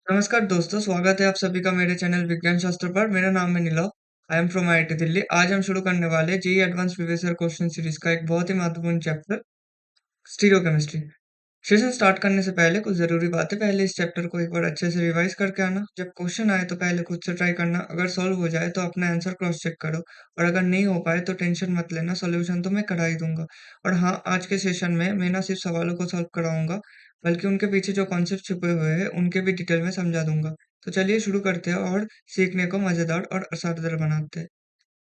नमस्कार दोस्तों, स्वागत है आप सभी का मेरे चैनल विज्ञान शास्त्र पर। मेरा नाम है Nilav. I am from IIT Delhi. आज हम शुरू करने वाले JEE advance previous year question series का एक बहुत ही महत्वपूर्ण चैप्टर स्टीरियोकेमिस्ट्री। सेशन स्टार्ट करने से पहले कुछ जरूरी बातें। पहले इस चैप्टर को एक बार अच्छे से रिवाइज करके आना। जब क्वेश्चन आए तो पहले खुद से ट्राई करना। अगर सॉल्व हो जाए तो अपना आंसर क्रॉस चेक करो, और अगर नहीं हो पाए तो टेंशन मत लेना, सॉल्यूशन तो मैं करा ही दूंगा। और हाँ, आज के सेशन में मैं ना सिर्फ सवालों को सॉल्व कराऊंगा, बल्कि उनके पीछे जो कॉन्सेप्ट छुपे हुए हैं उनके भी डिटेल में समझा दूंगा। तो चलिए शुरू करते हैं और सीखने को मजेदार और असरदार बनाते हैं।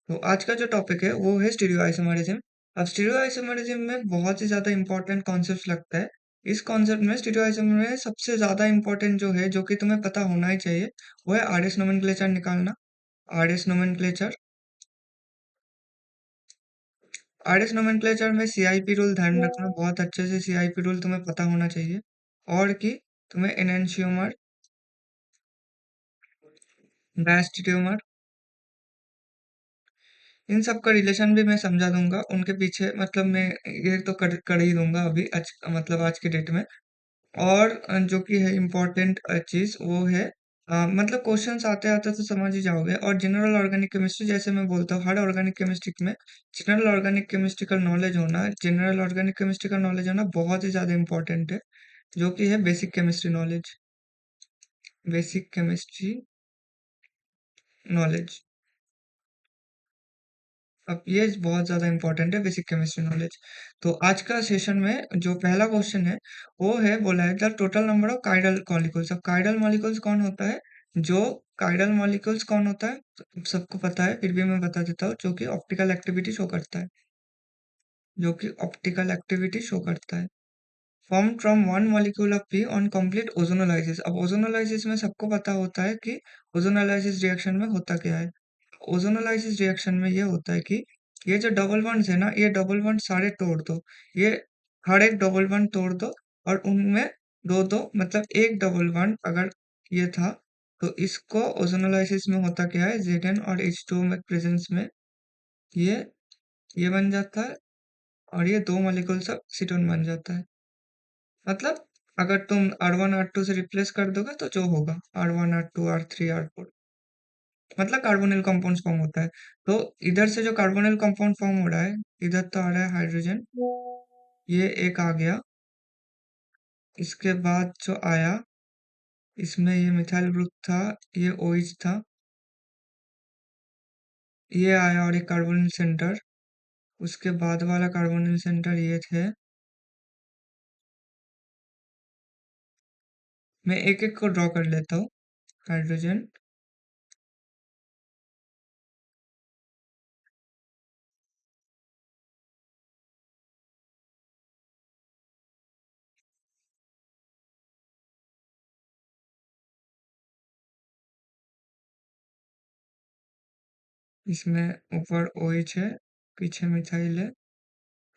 तो आज का जो टॉपिक है वो है स्टीरियो आइसोमरिज्म। अब स्टीरियो आइसोमरिज्म में बहुत ही ज्यादा इंपॉर्टेंट कॉन्सेप्ट लगता है। इस कॉन्सेप्ट में स्टीरियो आइसोमर में सबसे ज्यादा इंपॉर्टेंट जो है, जो कि तुम्हें पता होना ही चाहिए, वो है आरएस नोमेनक्लेचर निकालना। आरएस नोमेनक्लेचर आरएस नोमेनक्लेचर में सीआईपी रूल ध्यान रखना बहुत अच्छे से। सीआईपी रूल तुम्हें पता होना चाहिए। और कि तुम्हें एनेंशियोमर, डायस्टेरियोमर, इन सब का रिलेशन भी मैं समझा दूंगा। उनके पीछे मतलब मैं ये तो कर ही दूंगा अभी मतलब आज के डेट में। और जो कि है इम्पोर्टेंट चीज वो है, मतलब क्वेश्चंस आते आते तो समझ ही जाओगे। और जनरल ऑर्गेनिक केमिस्ट्री, जैसे मैं बोलता हूँ हर ऑर्गेनिक केमिस्ट्री में जनरल ऑर्गेनिक केमिस्ट्री का नॉलेज होना, जनरल ऑर्गेनिक केमिस्ट्री का नॉलेज होना बहुत ही ज्यादा इंपॉर्टेंट है, जो कि है basic chemistry knowledge. Basic chemistry knowledge, अब ये बहुत ज्यादा इंपॉर्टेंट है, बेसिक केमिस्ट्री नॉलेज। तो आज का सेशन में जो पहला क्वेश्चन है वो है, बोला है द टोटल नंबर ऑफ काइडल मॉलिक्यूल्स। अब काइडल मॉलिक्यूल्स कौन होता है? जो काइडल मॉलिक्यूल्स कौन होता है तो सबको पता है, फिर भी मैं बता देता हूँ। जो कि ऑप्टिकल एक्टिविटी शो करता है, जो कि ऑप्टिकल एक्टिविटी शो करता है। Form from one molecule of P on complete ozonolysis. अब ओजोनोलाइसिस में सबको पता होता है कि ओजोनोलाइसिस रिएक्शन में होता क्या है। ओजोनोलाइसिस रिएक्शन में ये होता है कि ये जो डबल बॉन्ड्स है ना, ये डबल बॉन्ड सारे तोड़ दो। ये हर एक डबल बॉन्ड तोड़ दो, और उनमें दो दो मतलब एक डबल बॉन्ड अगर ये था, तो इसको ओजोनोलाइसिस में होता क्या है, Zn और H2O में प्रेजेंस में ये ये बन जाता है, और ये दो मॉलिक्यूल सब सीटोन बन जाता है। मतलब अगर तुम R1 R2 से रिप्लेस कर दोगे तो जो होगा R1 R2 R3 R4, मतलब कार्बोनिल कंपाउंड फॉर्म होता है। तो इधर से जो कार्बोनिल कंपाउंड फॉर्म हो रहा है, इधर तो आ रहा है हाइड्रोजन, ये एक आ गया। इसके बाद जो आया, इसमें ये मिथाइल ग्रुप था, ये OH था, ये आया और एक कार्बोनिल सेंटर। उसके बाद वाला कार्बोनिल सेंटर ये थे। मैं एक एक को ड्रॉ कर लेता हूँ। हाइड्रोजन, इसमें ऊपर OH है, पीछे मिथाइल है,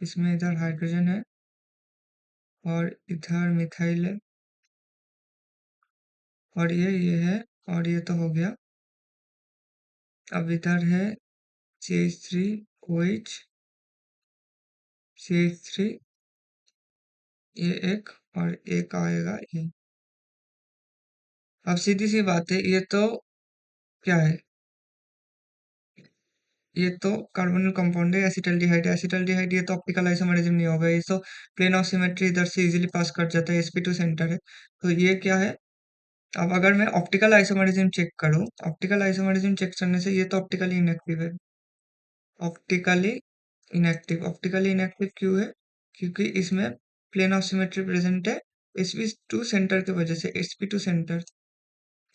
इसमें इधर हाइड्रोजन है, और इधर मिथाइल है, और ये है, और ये तो हो गया। अब इधर है CH3 OH, CH3, ये एक, और एक आएगा ये। अब सीधी सी बात है, ये तो क्या है, ये तो कार्बोनिल कंपाउंड है, एसिटल्डिहाइड। एसिटल्डिहाइड ये तो ऑप्टिकल आइसोमरिज्म नहीं होगा, ये तो प्लेन ऑफ सिमेट्री इधर से इजीली पास कर जाता है, sp2 सेंटर है। तो ये क्या है? अब अगर मैं ऑप्टिकल आइसोमरिज्म चेक करूं, ऑप्टिकल आइसोमरिज्म चेक करने से ये तो ऑप्टिकली इनएक्टिव है। ऑप्टिकली इनएक्टिव, ऑप्टिकली इनएक्टिव क्यों है? क्योंकि इसमें प्लेन ऑफ सिमेट्री प्रेजेंट है, sp2 सेंटर की वजह से। sp2 सेंटर,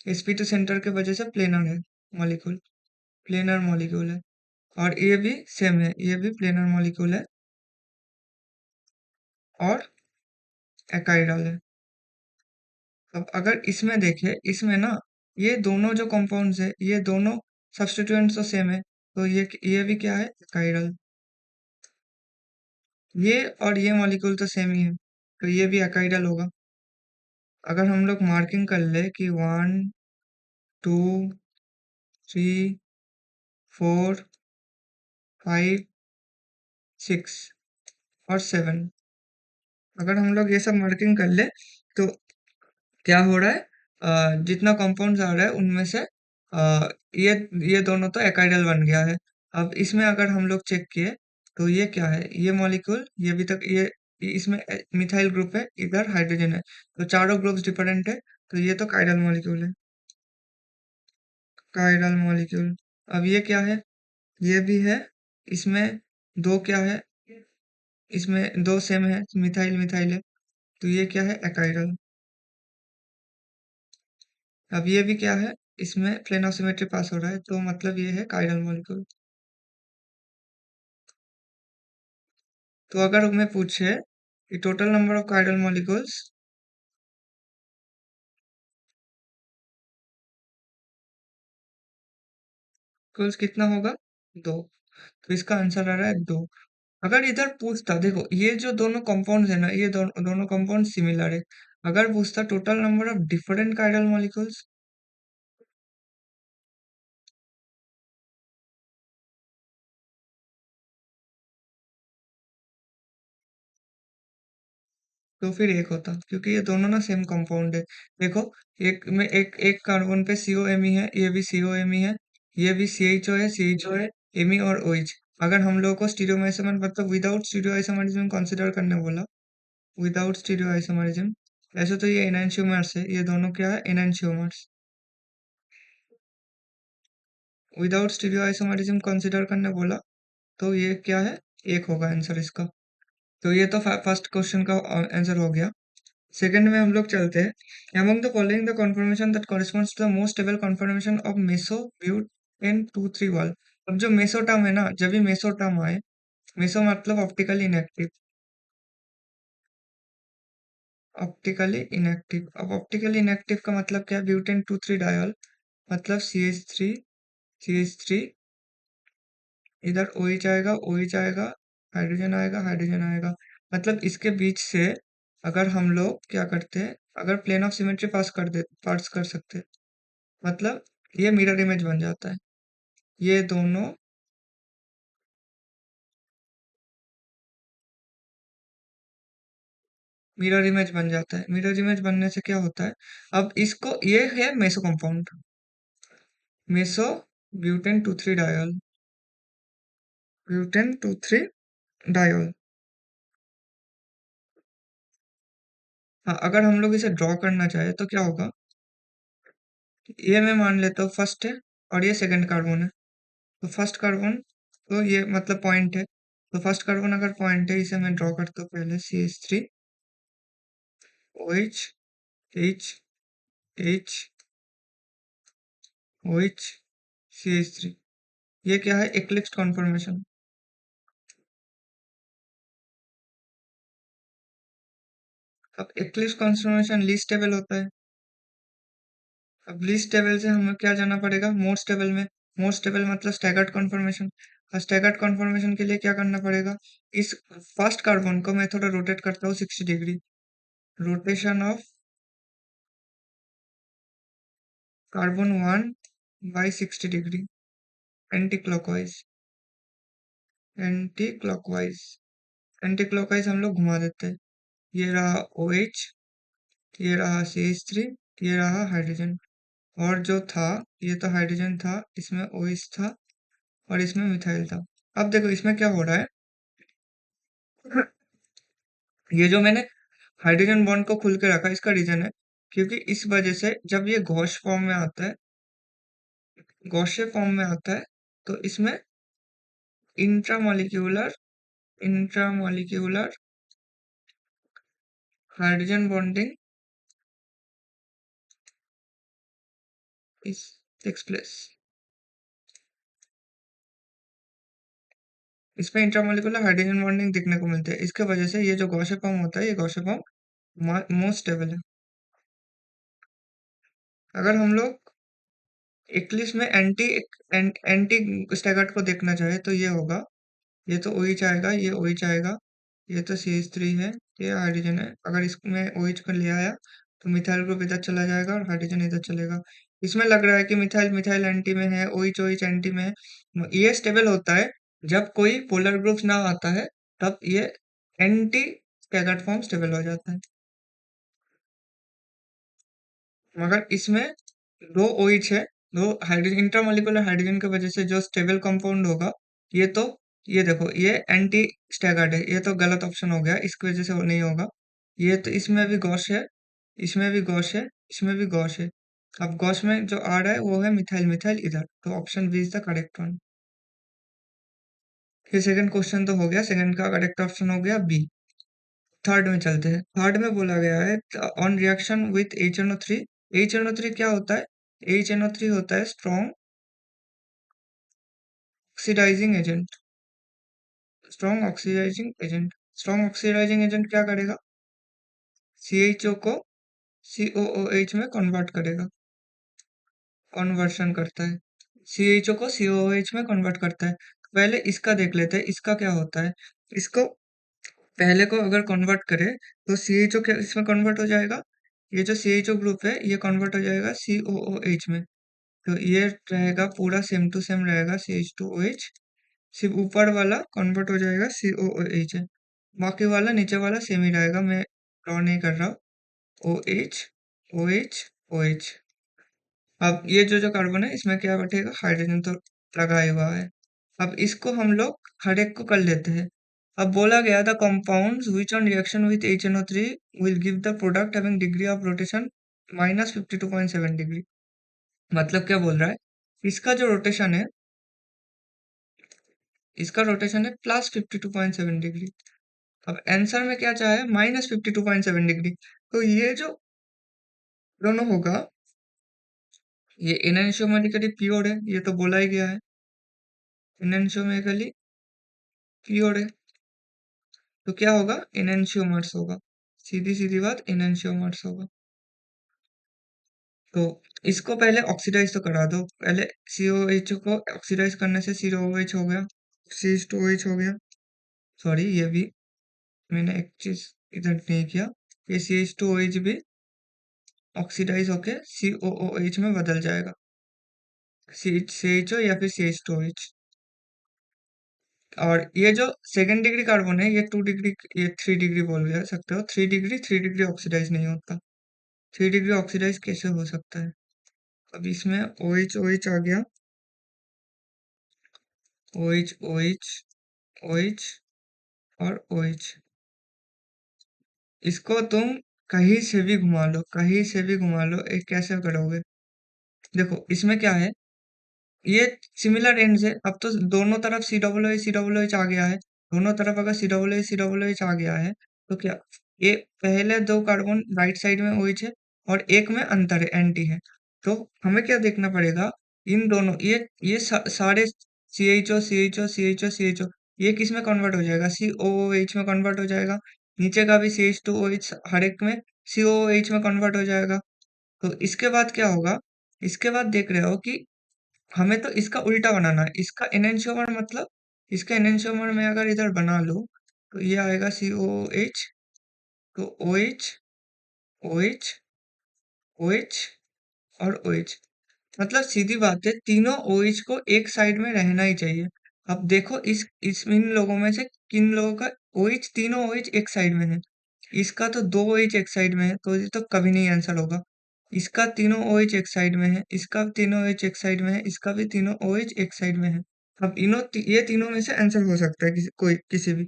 sp2 सेंटर की वजह से प्लेनर है मॉलिक्यूल, प्लेनर मॉलिक्यूल है। और ये भी सेम है, ये भी प्लेनर मॉलिक्यूल है और एकाइडल है। अब अगर इसमें देखें, इसमें ना ये दोनों जो कंपाउंड्स है, ये दोनों सब्स्टिट्यूएंट्स तो सेम है, तो ये भी क्या है, एकाइडल। ये और ये मॉलिक्यूल तो सेम ही है, तो ये भी एकाइडल होगा। अगर हम लोग मार्किंग कर ले कि 1 2 3 4 5 6 और 7, अगर हम लोग ये सब मार्किंग कर ले तो क्या हो रहा है, जितना कंपाउंड्स आ रहा है उनमें से ये ये दोनों तो एकाइडल बन गया है। अब इसमें अगर हम लोग चेक किए तो ये क्या है, ये मॉलिक्यूल, ये भी तक ये इसमें मिथाइल ग्रुप है, इधर हाइड्रोजन है, तो चारों ग्रुप्स डिफरेंट है, तो ये तो काइरल मॉलिक्यूल है, काइरल मॉलिक्यूल। अब ये क्या है, ये भी है, इसमें दो क्या है, इसमें दो सेम है, मिथाइल मिथाइल है, तो ये क्या है, एकाइरल। अब ये भी क्या है, इसमें प्लेन ऑफ सिमेट्री पास हो रहा है, तो मतलब ये है काइरल मॉलिक्यूल। तो अगर हमें पूछे कि total number of chiral molecules कुल कितना होगा, दो, तो इसका आंसर आ रहा है दो। अगर इधर पूछता, देखो ये जो दोनों कंपाउंड्स है ना, ये दोनों कंपाउंड सिमिलर है, अगर पूछता total number of different chiral molecules, तो फिर एक होता, क्योंकि ये दोनों ना सेम कंपाउंड है। देखो, एक में एक एक कार्बन पे COMe है, ये भी COMe है, ये भी CHO है, CHO है, Me और OH। अगर हम लोगों को स्टीरियोआइसोमर मतलब विदाउट स्टीरियोआइसोमरिज्म कंसीडर करने बोला, विदाउट स्टीरियोआइसोमरिज्म, ऐसे तो ये एनैंशियोमर्स है, ये दोनों क्या है, एनैंशियोमर्स। विदाउट स्टीरियोआइसोमरिज्म कंसीडर करने बोला, तो ये क्या है, एक होगा आंसर इसका। तो ये तो फर्स्ट क्वेश्चन का आंसर हो गया। सेकंड में हम लोग चलते हैं, among the following the conformation that corresponds to the most stable conformation of meso butane 2,3 wall। अब जो मेसो टर्म है ना, जब भी मेसो टर्म आए, मेसो मतलब ऑप्टिकली इनएक्टिव, ऑप्टिकली इनएक्टिव। अब ऑप्टिकली इनएक्टिव का मतलब क्या है, ब्यूटेन 2,3 डायल, मतलब CH3 इधर OH आएगा, OH आएगा, हाइड्रोजन आएगा, हाइड्रोजन आएगा, मतलब इसके बीच से अगर हम लोग क्या करते हैं, अगर प्लेन ऑफ सिमेट्री पास कर सकते हैं, मतलब ये मिरर इमेज बन जाता है, ये दोनों मिरर इमेज बन जाता है। मिरर इमेज बनने से क्या होता है, अब इसको, ये है meso compound, meso butane 2,3 dial, butane 2,3 dial. हाँ, अगर हम लोग इसे ड्रॉ करना चाहे तो क्या होगा, ये मैं मान लेता हूँ फर्स्ट है और ये सेकंड कार्बन है, तो फर्स्ट कार्बन, तो ये मतलब पॉइंट है, तो फर्स्ट कार्बन अगर पॉइंट है, इसे मैं ड्रॉ करता हूँ पहले, CH3 OH H H OH CH3, ये क्या है, एक्लिप्स कॉन्फर्मेशन। अब एक्लिप्स कॉन्फर्मेशन लीस्ट टेबल होता है। अब लीस्ट टेबल से हमें क्या जाना पड़ेगा, मोस्ट टेबल में। मोस्ट टेबल मतलब स्टैगर्ड कॉन्फर्मेशन। स्टैगर्ड कॉन्फर्मेशन के लिए क्या करना पड़ेगा, इस फर्स्ट कार्बन को मैं थोड़ा रोटेट करता हूँ 60 degree, rotation of carbon 1/60 degree, anti clockwise, anti clockwise, anti clockwise हम लोग घुमा देते हैं। ये रहा OH, ये रहा CH3, ये रहा हाइड्रोजन, और जो था, ये तो हाइड्रोजन था, इसमें OH था और इसमें मिथाइल था। अब देखो इसमें क्या हो रहा है, ये जो मैंने हाइड्रोजन बॉन्ड को खुल के रखा, इसका रीजन है क्योंकि इस वजह से जब ये गॉस फॉर्म में आता है, गॉसियन फॉर्म में आता है, तो इसमें इंट्रामॉलिक्यूलर इंट्रामॉलिक्यूलर हाइड्रोजन बॉन्डिंग इस टेक्स प्लेस, इसमें इंट्रामॉलिक्यूलर हाइड्रोजन बॉन्डिंग देखने को मिलते हैं। इसके वजह से ये जो गॉसियन फॉर्म होता है, ये गॉसियन फॉर्म मोस्ट स्टेबल है। अगर हम लोग एक्लिप्स में एंटी स्टैगर्ड को देखना चाहे तो ये होगा, ये तो OH आएगा, ये OH आएगा, ये तो CH3 है, ये हाइड्रोजन है। अगर इसमें OH को ले आया तो मिथाइल ग्रुप इधर चला जाएगा और हाइड्रोजन इधर चलेगा। इसमें लग रहा है कि मिथाइल मिथाइल एंटी में है, OH OH एंटी में है। ये स्टेबल होता है जब कोई पोलर ग्रुप ना आता है, तब ये एंटी स्टैगर्ड फॉर्म स्टेबल हो जाता है। मगर इसमें 2 OH है, 2 हाइड्रोजन इंटरमॉलिक्यूलर हाइड्रोजन की वजह से जो स्टेबल कंपाउंड होगा, ये तो ये देखो ये एंटी स्टैगर्ड है, ये तो गलत ऑप्शन हो गया, इसकी वजह से वो नहीं होगा। ये तो इसमें भी गॉस है, इसमें भी गॉस है, इसमें भी गॉस है। अब गॉस में जो आ रहा है वो है मिथाइल मिथाइल इधर, तो option B is the correct one. फिर सेकंड क्वेश्चन तो हो गया, सेकंड का करेक्ट ऑप्शन हो गया बी। थर्ड में चलते हैं। थर्ड में बोला गया है on reaction with HNO3, HNO3 क्या होता है? HNO3 होता है strong oxidising agent, strong oxidising agent. Strong oxidising agent क्या करेगा? CHO को COOH में कन्वर्ट करेगा, कन्वर्शन करता है। CHO को COOH में कन्वर्ट करता है। पहले इसका देख लेते हैं, इसका क्या होता है। इसको पहले को अगर कन्वर्ट करे तो CHO क्या इसमें कन्वर्ट हो जाएगा? ये जो CHO ग्रुप है ये कन्वर्ट हो जाएगा COOH में। तो ये रहेगा पूरा सेम टू सेम रहेगा CH2OH, सिर्फ ऊपर वाला कन्वर्ट हो जाएगा COOH है, बाकी वाला नीचे वाला सेम ही रहेगा, मैं ड्रॉ नहीं कर रहा हूँ। OH OH OH। अब ये जो जो कार्बन है इसमें क्या बैठेगा? हाइड्रोजन तो लगा ही हुआ है। अब इसको हम लोग हर एक को कर लेते हैं। अब बोला गया था compounds which on reaction with HNO3 will give the product having degree of rotation -52.7 degree. मतलब क्या बोल रहा है? इसका जो रोटेशन है, इसका रोटेशन है +52.7 डिग्री। अब आंसर में क्या चाहे? -52.7 डिग्री। तो ये जो दोनों होगा, ये इनएंशियोमेट्रिकली प्योर है, ये तो बोला ही गया है, इनएंशियोमेट्रिकली प्योर है। तो क्या होगा? इनएंशियोमर्स होगा, सीधी सीधी बात, इनएंशियोमर्स होगा। तो इसको पहले ऑक्सीडाइज तो करा दो, पहले COH को ऑक्सीडाइज करने से COOH हो गया, CH2OH हो गया। सॉरी, ये भी मैंने एक चीज इधर नहीं किया, ये CH2OH भी ऑक्सीडाइज होके COOH में बदल जाएगा, CHO या फिर CH2OH। और ये जो सेकेंड डिग्री कार्बन है, ये 2 डिग्री, ये 3 डिग्री बोल सकते हो, 3 डिग्री ऑक्सीडाइज नहीं होता। 3 डिग्री ऑक्सीडाइज कैसे हो सकता है? अब इसमें OH OH आ गया, OH OH OH और OH। इसको तुम कहीं से भी घुमा लो, कहीं से भी घुमा लो, एक कैसे करोगे? देखो इसमें क्या है, ये सिमिलर एंड्स है। अब तो दोनों तरफ सी डबल ओ एच आ गया है, दोनों तरफ अगर सी डबल ओ एच आ गया है तो क्या, ये पहले 2 कार्बन राइट साइड में OH है और एक में अंतर है, एंटी है। तो हमें क्या देखना पड़ेगा, इन दोनों ये सारे CHO ये किस में कन्वर्ट हो जाएगा? COOH में कन्वर्ट हो जाएगा। नीचे का भी CH2OH हर एक में COOH में कन्वर्ट हो जाएगा। तो इसके बाद क्या होगा? इसके बाद देख रहे हो कि हमें तो इसका उल्टा बनाना है, इसका एनेंशियोमर मतलब, इसका एनेंशियोमर में अगर इधर बना लो तो ये आएगा COOH, तो OH OH OH और OH। मतलब सीधी बात है, तीनों OH को एक साइड में रहना ही चाहिए। अब देखो इस इन लोगों में से किन लोगों का OH, तीनों OH एक साइड में है, इसका तो 2 OH एक साइड में है, तो ये तो कभी नहीं आंसर होगा। इसका तीनों OH एक साइड में है, इसका तीनों OH एक साइड में है, इसका भी तीनों OH एक साइड में है। अब ये तीनों में से आंसर हो सकता है किसी भी।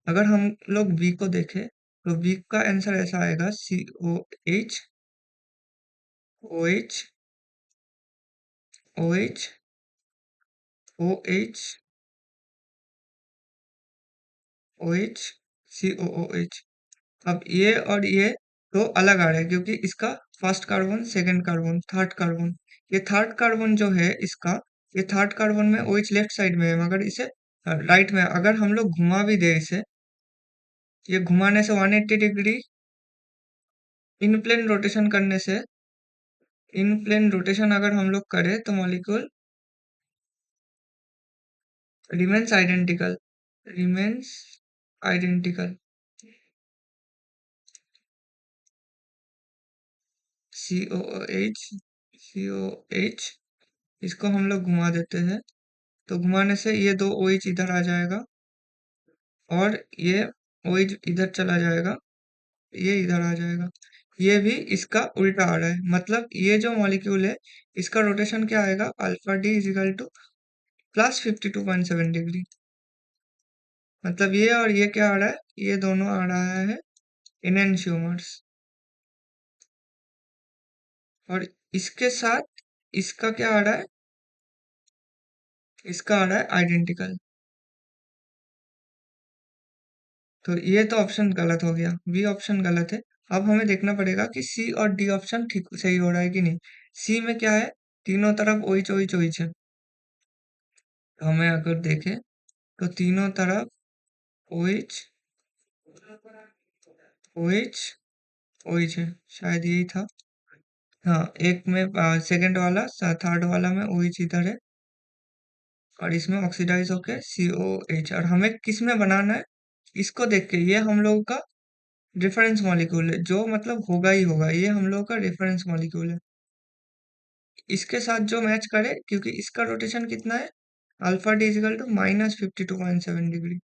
अगर हम लोग बी को देखें तो बी का आंसर ऐसा आएगा, COH OH OH OH OH COOH। अब ये और ये तो अलग आ रहे हैं, क्योंकि इसका first carbon, second carbon, third carbon, ये थर्ड कार्बन जो है इसका, ये थर्ड कार्बन में OH लेफ्ट साइड में है, मगर इसे राइट में, अगर हम लोग घुमा भी दे इसे, ये घुमाने से 180 डिग्री इन प्लेन रोटेशन करने से, इन प्लेन रोटेशन अगर हम लोग करें तो molecule remains identical, remains identical. COOH COH, इसको हम लोग घुमा देते हैं, तो घुमाने से ये 2 OH इधर आ जाएगा और ये OH इधर चला जाएगा, ये इधर आ जाएगा। ये भी इसका उल्टा आ रहा है, मतलब ये जो मॉलिक्यूल है इसका रोटेशन क्या आएगा, alpha D is equal two plus 52.7 degree. मतलब ये और ये क्या आ रहा है, ये दोनों आ रहा है इनएंशियोमर्स, और इसके साथ इसका क्या आ रहा है, इसका आ रहा है आइडेंटिकल। तो ये तो ऑप्शन गलत हो गया, बी ऑप्शन गलत है। अब हमें देखना पड़ेगा कि सी और डी ऑप्शन ठीक सही हो रहा है कि नहीं। सी में क्या है, तीनों तरफ ओइच ओइच ओइच है। तो हमें अगर देखें तो तीनों तरफ ओइच ओइच ओइच है, शायद यही था। हाँ, एक में सेकंड वाला थर्ड वाला में ओइच इधर है, और इसमें ऑक्सीडाइज होके COH, और हमें किस में बनाना है, इसको देख के ये हम लोगों का रेफरेंस मॉलिक्यूल है, जो मतलब होगा ही होगा, ये हम लोगों का रेफरेंस मॉलिक्यूल है। इसके साथ जो मैच करे, क्योंकि इसका रोटेशन कितना है, alpha D is equal to -52.7 degree.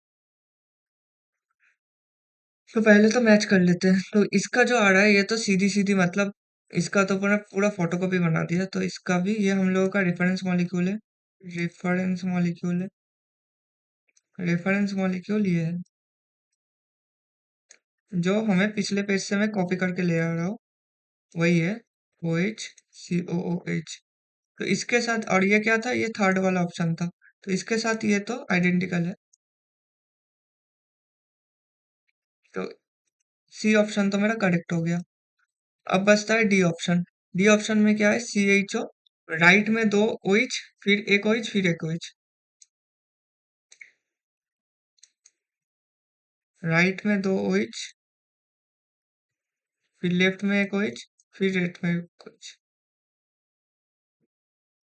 तो पहले तो मैच कर लेते हैं। तो इसका जो आ रहा है ये तो सीधी सीधी, मतलब इसका तो पूरा पूरा फोटोकॉपी बना दिया। तो इसका भी ये हम लोगों का रेफरेंस मॉलिक्यूल है, रेफरेंस मॉलिक्यूल है, रेफरेंस मॉलिक्यूल ये है, जो हमें पिछले पेज से मैं कॉपी करके ले आ रहा हूँ, वही है OH COOH। तो इसके साथ, और ये क्या था, ये थर्ड वाला ऑप्शन था, तो इसके साथ ये तो आइडेंटिकल है। तो सी ऑप्शन तो मेरा करेक्ट हो गया। अब बचता है डी ऑप्शन। डी ऑप्शन में क्या है, CHO, राइट में दो OH, फिर एक OH, फिर एक OH, राइट में दो OH, फिर लेफ्ट में एक OH, फिर राइट में एक OH।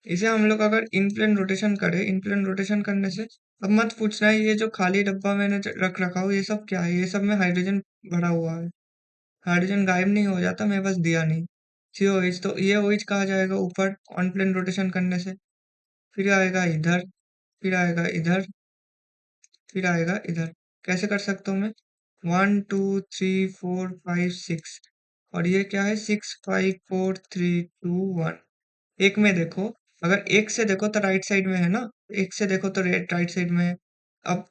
इसे हम लोग अगर इन प्लेन रोटेशन करें, इन प्लेन रोटेशन करने से, अब मत पूछना है ये जो खाली डब्बा मैंने रख रखा हूँ ये सब क्या है, ये सब में हाइड्रोजन भरा हुआ है। हाइड्रोजन गायब नहीं हो जाता, मैं बस दिया नहीं। COH, तो ये OH कहा जाएगा ऊपर ऑन प्लेन रोटेशन करने से, फिर आएगा इधर, फिर आएगा इधर, फिर आएगा इधर। कैसे कर सकता हूँ मैं, 1 2 3 4 5 6, और ये क्या है, 6 5 4 3 2 1। एक में देखो, अगर एक से देखो तो राइट साइड में है ना, एक से देखो तो राइट साइड में है। अब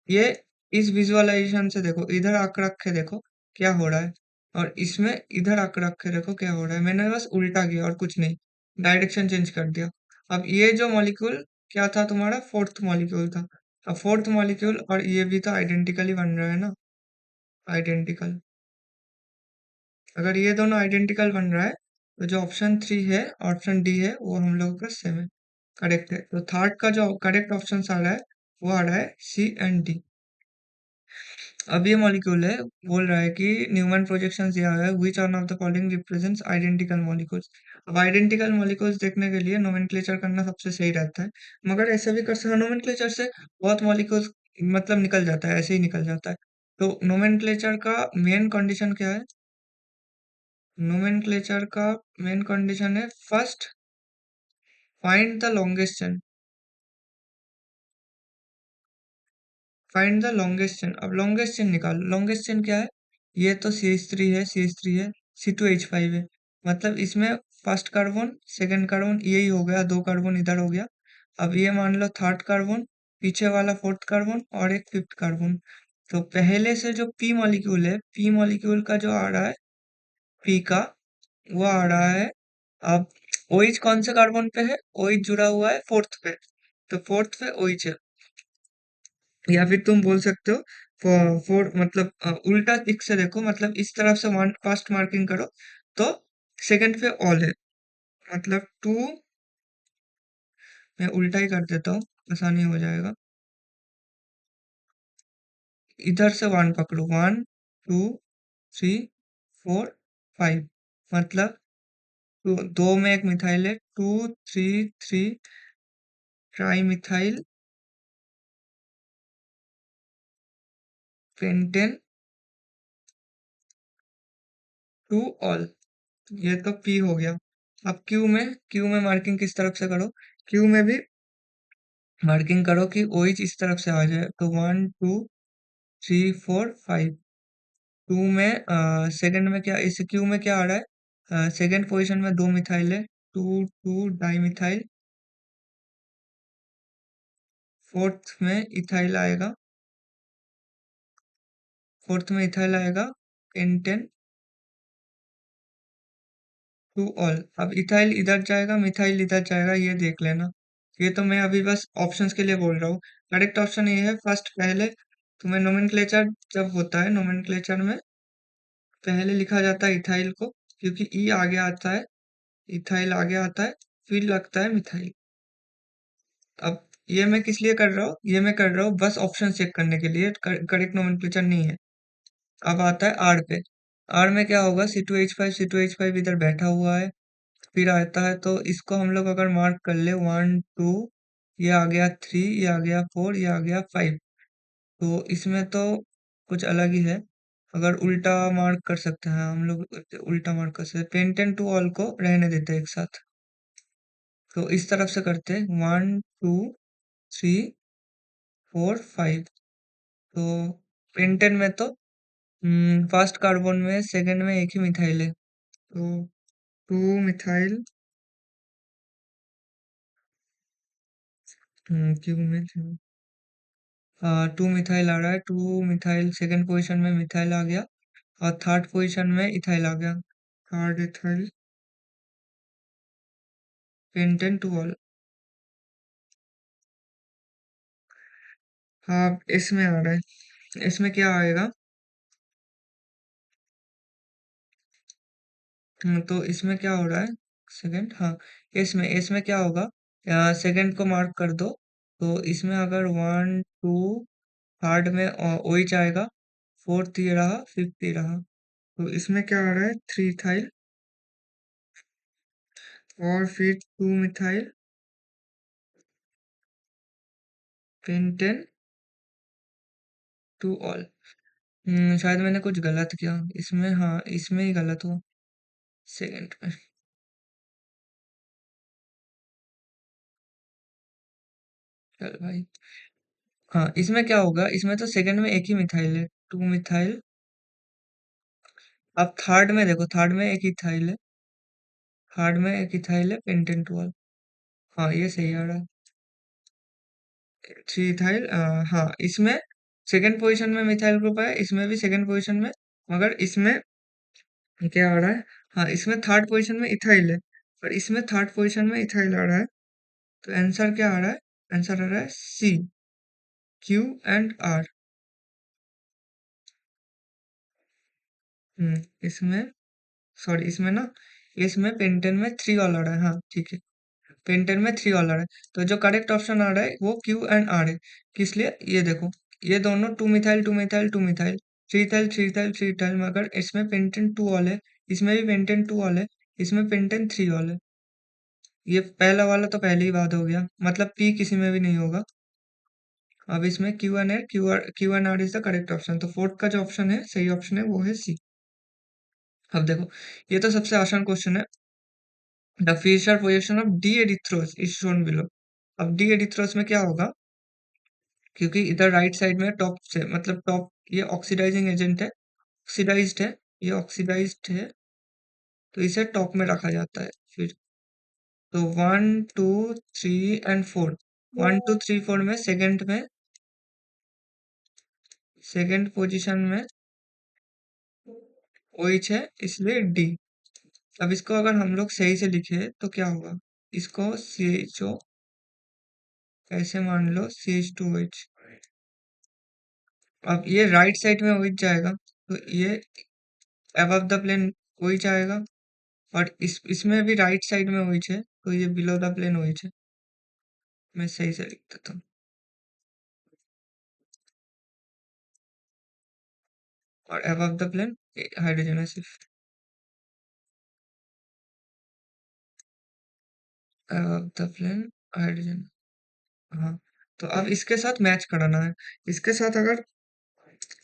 ये इस विजुअलाइजेशन से देखो, इधर आंख रख के देखो क्या हो रहा है, और इसमें इधर आंख रख के देखो क्या हो रहा है। मैंने बस उल्टा किया और कुछ नहीं, डायरेक्शन चेंज कर दिया। अब ये जो मॉलिक्यूल क्या था तुम्हारा, फोर्थ मॉलिक्यूल था। अब फोर्थ मॉलिक्यूल और ये भी तो आइडेंटिकली बन रहा है ना, आइडेंटिकल। अगर ये दोनों आइडेंटिकल बन रहा है, तो जो ऑप्शन 3 है, ऑप्शन डी है, वो हम लोगों का सेम है, करेक्ट है। तो थर्ड का जो करेक्ट ऑप्शन आ रहा है, वो आ रहा है C एंड D। अब ये मॉलिक्यूल है, बोल रहा है कि न्यूमैन प्रोजेक्शंस दिया हुआ है, which one of the following represents identical molecules. अब आइडेंटिकल मॉलिक्यूल्स देखने के लिए नोमेनक्लेचर करना सबसे सही रहता है, मगर ऐसे भी कर सकते हैं, नोमेनक्लेचर से बहुत मॉलिक्यूल्स मतलब निकल जाता है, ऐसे ही निकल जाता है। तो नोमेनक्लेचर का मेन कंडीशन क्या है, नोमेनक्लेचर का मेन कंडीशन है, first find the longest chain, find the longest chain. अब लॉन्गेस्ट चेन निकालो, लॉन्गेस्ट चेन क्या है, ये तो CH3 है, CH3 है, C2H5 है, मतलब इसमें फर्स्ट कार्बन सेकंड कार्बन यही हो गया, दो कार्बन इधर हो गया। अब ये मान लो थर्ड कार्बन, पीछे वाला फोर्थ कार्बन, और एक फिफ्थ कार्बन। तो पहले से जो P मॉलिक्यूल है, P मॉलिक्यूल का जो आ रहा है, P का वो आ रहा है। अब OH कौन से कार्बन पे है, OH जुड़ा हुआ है फोर्थ पे, तो फोर्थ पे OH है। या फिर तुम बोल सकते हो फोर मतलब उल्टा दिख से देखो, मतलब इस तरफ से वन फास्ट मार्किंग करो, तो सेकंड पे ऑल है, मतलब टू, मैं उल्टा ही कर देता हूँ, आसानी हो जाएगा। इधर से वन पकड़ो, 1 2 3 4 5, मतलब दो में एक मिथाइल है, 2 3 3 tri methyl pentane two all, ये तो P हो गया। अब क्यू में मार्किंग किस तरफ से करो, क्यू में भी मार्किंग करो कि OH इस तरफ से आ जाए, तो 1 2 3 4 5, टू में सेकंड में क्या, इस क्यू में क्या आ रहा है, सेकंड पोजीशन में दो मिथाइल है, two two dimethyl. Fourth में इथाइल आएगा, फोर्थ में इथाइल आएगा, पेंटेन टू ऑल। अब इथाइल इधर जाएगा, मिथाइल इधर जाएगा, ये देख लेना। ये तो मैं अभी बस ऑप्शंस के लिए बोल रहा हूँ। करेक्ट ऑप्शन ये है फर्स्ट, पहले तुम्हें नोमेनक्लेचर जब होता है, नोमेनक्लेचर में पहले लिखा जाता है इथाइल को, क्योंकि ई आगे आता है, इथाइल आगे आता है, फिर लगता है मिथाइल। अब ये मैं किस लिए कर रहा हूँ, ये मैं कर रहा हूँ बस ऑप्शन चेक करने के लिए, करेक्ट नोमेनक्लेचर नहीं है। अब आता है आर पे। आर में क्या होगा, C2H5, C2H5 इधर बैठा हुआ है, फिर आता है, तो इसको हम लोग अगर मार्क कर ले, 1 2, ये आ गया 3, ये आ गया 4, ये आ गया 5। तो इसमें तो कुछ अलग ही है। अगर उल्टा मार्क कर सकते हैं हम लोग, उल्टा मार्क कर सकते हैं, पेंटेन टू ऑल को रहने देते हैं एक साथ। तो इस तरफ से करते हैं, 1 2 3 4 5। तो पेंटेन में तो फर्स्ट कार्बन में सेकंड में एक ही मिथाइल है, तो टू मिथाइल, क्यों में टू मिथाइल आ रहा है, टू मिथाइल सेकंड पोजीशन में मिथाइल आ गया, और थर्ड पोजीशन में इथाइल आ गया, third ethyl, pentane two all. हाँ, इसमें आ रहा है, इसमें क्या आएगा, तो इसमें क्या हो रहा है, सेकंड, हाँ, इसमें इसमें क्या होगा, सेकंड को मार्क कर दो, तो इसमें अगर 1 2, थर्ड में OH आएगा, फोर्थ ये रहा, फिफ्थ ये रहा, तो इसमें क्या आ रहा है, थ्री इथाइल, और फिर two methyl, pentane two all. शायद मैंने कुछ गलत किया इसमें, हाँ इसमें ही गलत हुआ, सेकंड में। चल भाई, हाँ इसमें क्या होगा, इसमें तो सेकंड में एक ही मिथाइल है, टू मिथाइल। अब थर्ड में देखो, थर्ड में एक इथाइल है, थर्ड में एक इथाइल है, पेंटेन टू ऑल। हाँ ये सही आ रहा है, थ्री इथाइल। हाँ इसमें सेकंड पोजीशन में मिथाइल ग्रुप है, इसमें भी सेकंड पोजीशन में, मगर इसमें क्या आ रहा है, हाँ इसमें थर्ड पोजीशन में इथाइल है, और इसमें थर्ड पोजीशन में इथाइल आ रहा है। तो आंसर क्या आ रहा है, आंसर आ रहा है सी, Q and R। इसमें, सॉरी इसमें ना, इसमें पेंटेन में थ्री ऑल आ रहा है, हाँ ठीक है, पेंटेन में थ्री ऑल आ रहा है। तो जो करेक्ट ऑप्शन आ रहा है वो Q and R है। किस लिए, ये देखो, ये दोनों two methyl two methyl two methyl, three ethyl three ethyl three ethyl, मगर इसमें पेंटेन टू ऑल है, इसमें भी पेंटेन टू ऑल है, इसमें पेंटेन थ्री ऑल है। ये पहला वाला तो पहले ही बात हो गया, मतलब P किसी में भी नहीं होगा। अब इसमें Q and R is the correct option, तो फोर्थ का जो ऑप्शन है, सही ऑप्शन है, वो है सी। अब देखो, ये तो सबसे आसान क्वेश्चन है। The future position of D erythrose is shown below. अब डी एरिथ्रोस में क्या होगा, क्योंकि इधर राइट साइड में टॉप से, मतलब टॉप, ये ऑक्सीडाइजिंग एजेंट है, ऑक्सीडाइज्ड है, ये ऑक्सीडाइज्ड है, तो इसे टॉप में रखा जाता है। फिर तो 1 2 3 and 4, 1 2 3 4 में सेकंड पोजीशन में OH है, इसलिए डी। अब इसको अगर हम लोग सही से लिखे तो क्या होगा, इसको CHO ऐसे मान लो, CH2OH। अब ये राइट साइड में OH जाएगा, तो ये अबव द प्लेन OH आएगा, और इसमें भी राइट साइड में OH है, तो ये बिलो द प्लेन OH है। मैं सही से लिख देता हूँ, और अबव द प्लेन हाइड्रोजन है सिर्फ, अबव द प्लेन हाइड्रोजन। हाँ, तो अब इसके साथ मैच कराना है, इसके साथ अगर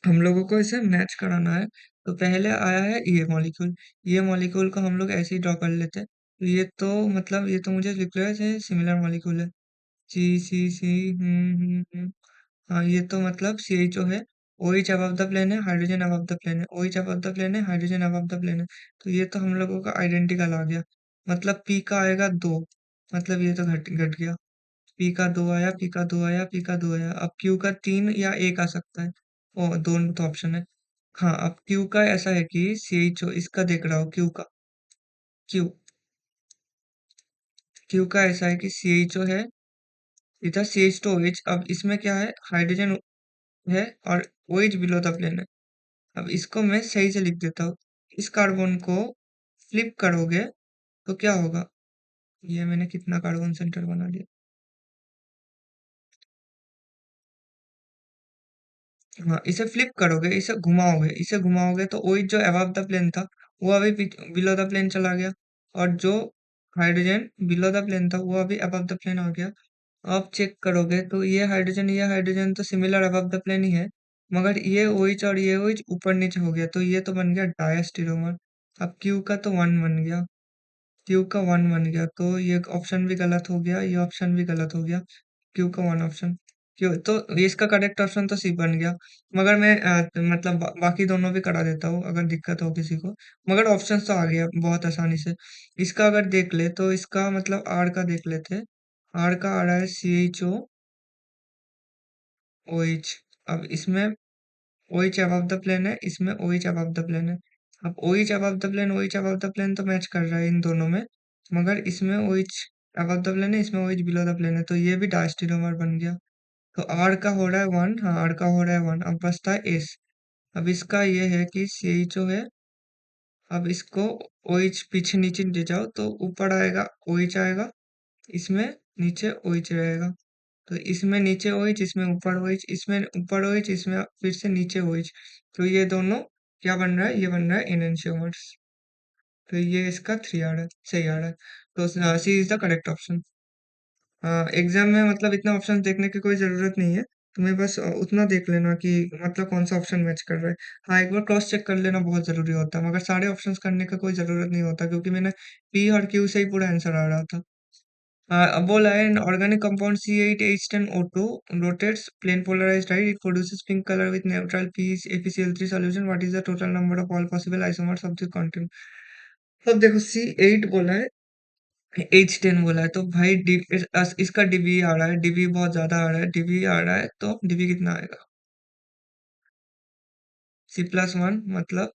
हम लोगों को इसे मैच कराना है, तो पहले आया है ये मॉलिक्यूल, ये मॉलिक्यूल को हम लोग ऐसे ही ड्रॉ कर लेते हैं। तो ये तो मतलब ये तो मुझे लिख रहा है सिमिलर मॉलिक्यूल है, सी सी सी, हाँ ये तो मतलब CHO है, OH अबव द प्लेन है, हाइड्रोजन अबव द प्लेन है, OH अबव द प्लेन है, हाइड्रोजन अबव द प्लेन है। तो ये तो हम लोगों का आइडेंटिकल आ गया। मतलब P का आएगा 2, मतलब ये तो घट घट गया। P का 2 आया, P का 2 आया, P का 2 आया। अब Q का 3 या 1 आ सकता है। ओ, दोनों तो ऑप्शन है। हाँ, अब Q का ऐसा है कि CHO, इसका देख रहा हो Q का, Q Q का ऐसा है कि CHO है, इधर CH2OH। अब इसमें क्या है, हाइड्रोजन है और OH बिलो द प्लेन है। अब इसको मैं सही से लिख देता हूँ। इस कार्बन को फ्लिप करोगे तो क्या होगा? ये मैंने कितना कार्बन सेंटर बना दिया। हाँ, इसे फ्लिप करोगे, इसे घुमाओगे तो OH जो अबव द प्लेन था वो अभी बिलो द प्लेन चला गया, और जो हाइड्रोजन बिलो द प्लेन था वो अभी अबव द प्लेन आ गया। आप चेक करोगे तो ये हाइड्रोजन तो सिमिलर अबव द प्लेन ही है, मगर ये OH और ये OH ऊपर नीचे हो गया, तो ये तो बन गया डायस्टेरोमर। अब Q का तो 1 बन गया, Q का 1 बन गया, तो ये ऑप्शन भी गलत हो गया, ये ऑप्शन भी गलत हो गया। Q का 1 ऑप्शन, क्यों तो ये इसका करेक्ट ऑप्शन तो सी बन गया। मगर मैं मतलब बाकी दोनों भी करा देता हूँ अगर दिक्कत हो किसी को। मगर ऑप्शंस तो आ गया बहुत आसानी से। इसका अगर देख ले तो इसका मतलब आर का देख लेते। आर का आ रहा है CHO OH। अब इसमें OH अबव द प्लेन है, इसमें OH अबव द प्लेन है। अब OH above the plane, OH above the plane तो मैच कर रहा है इन दोनों में, मगर इसमें OH अबव द प्लेन है, इसमें OH बिलो द प्लेन है, तो ये भी डायस्टेरोमर बन गया। तो आर का हो रहा है 1, हाँ आर का हो रहा है 1। अब बचता है एस। अब इसका ये है कि CHO है। अब इसको OH पीछे नीचे ले जाओ तो ऊपर आएगा OH आएगा, इसमें नीचे OH रहेगा। तो इसमें नीचे OH, इसमें ऊपर OH, इसमें ऊपर OH, इसमें फिर से नीचे OH। तो ये दोनों क्या बन रहा है, ये बन रहा है एनंटियोमर्स। तो ये इसका 3 आ रहा है, सही आ रहा है। तो C is the correct option. Exam में मतलब इतना ऑप्शन देखने की कोई ज़रूरत नहीं है। तुम्हें बस उतना देख लेना कि मतलब कौन सा ऑप्शन मैच कर रहा है। हाँ, एक बार क्रॉस चेक कर लेना बहुत ज़रूरी होता है, मगर सारे ऑप्शंस करने का कोई ज़रूरत नहीं होता, क्योंकि मैंने पी और क्यू से ही पूरा आंसर आ रहा था। अब बोला है organic compound C8H10O2 rotates plane polarized, right? It produces pink color with neutral pH FeCl3 solution. What is the total number of all possible isomers of the compound? अब देखो C8 बोला है, H10 बोला है, तो भाई इसका डीबी आ रहा है, डीबी बहुत ज्यादा आ रहा है, डीबी आ रहा है, तो डीबी कितना आएगा? C+1 मतलब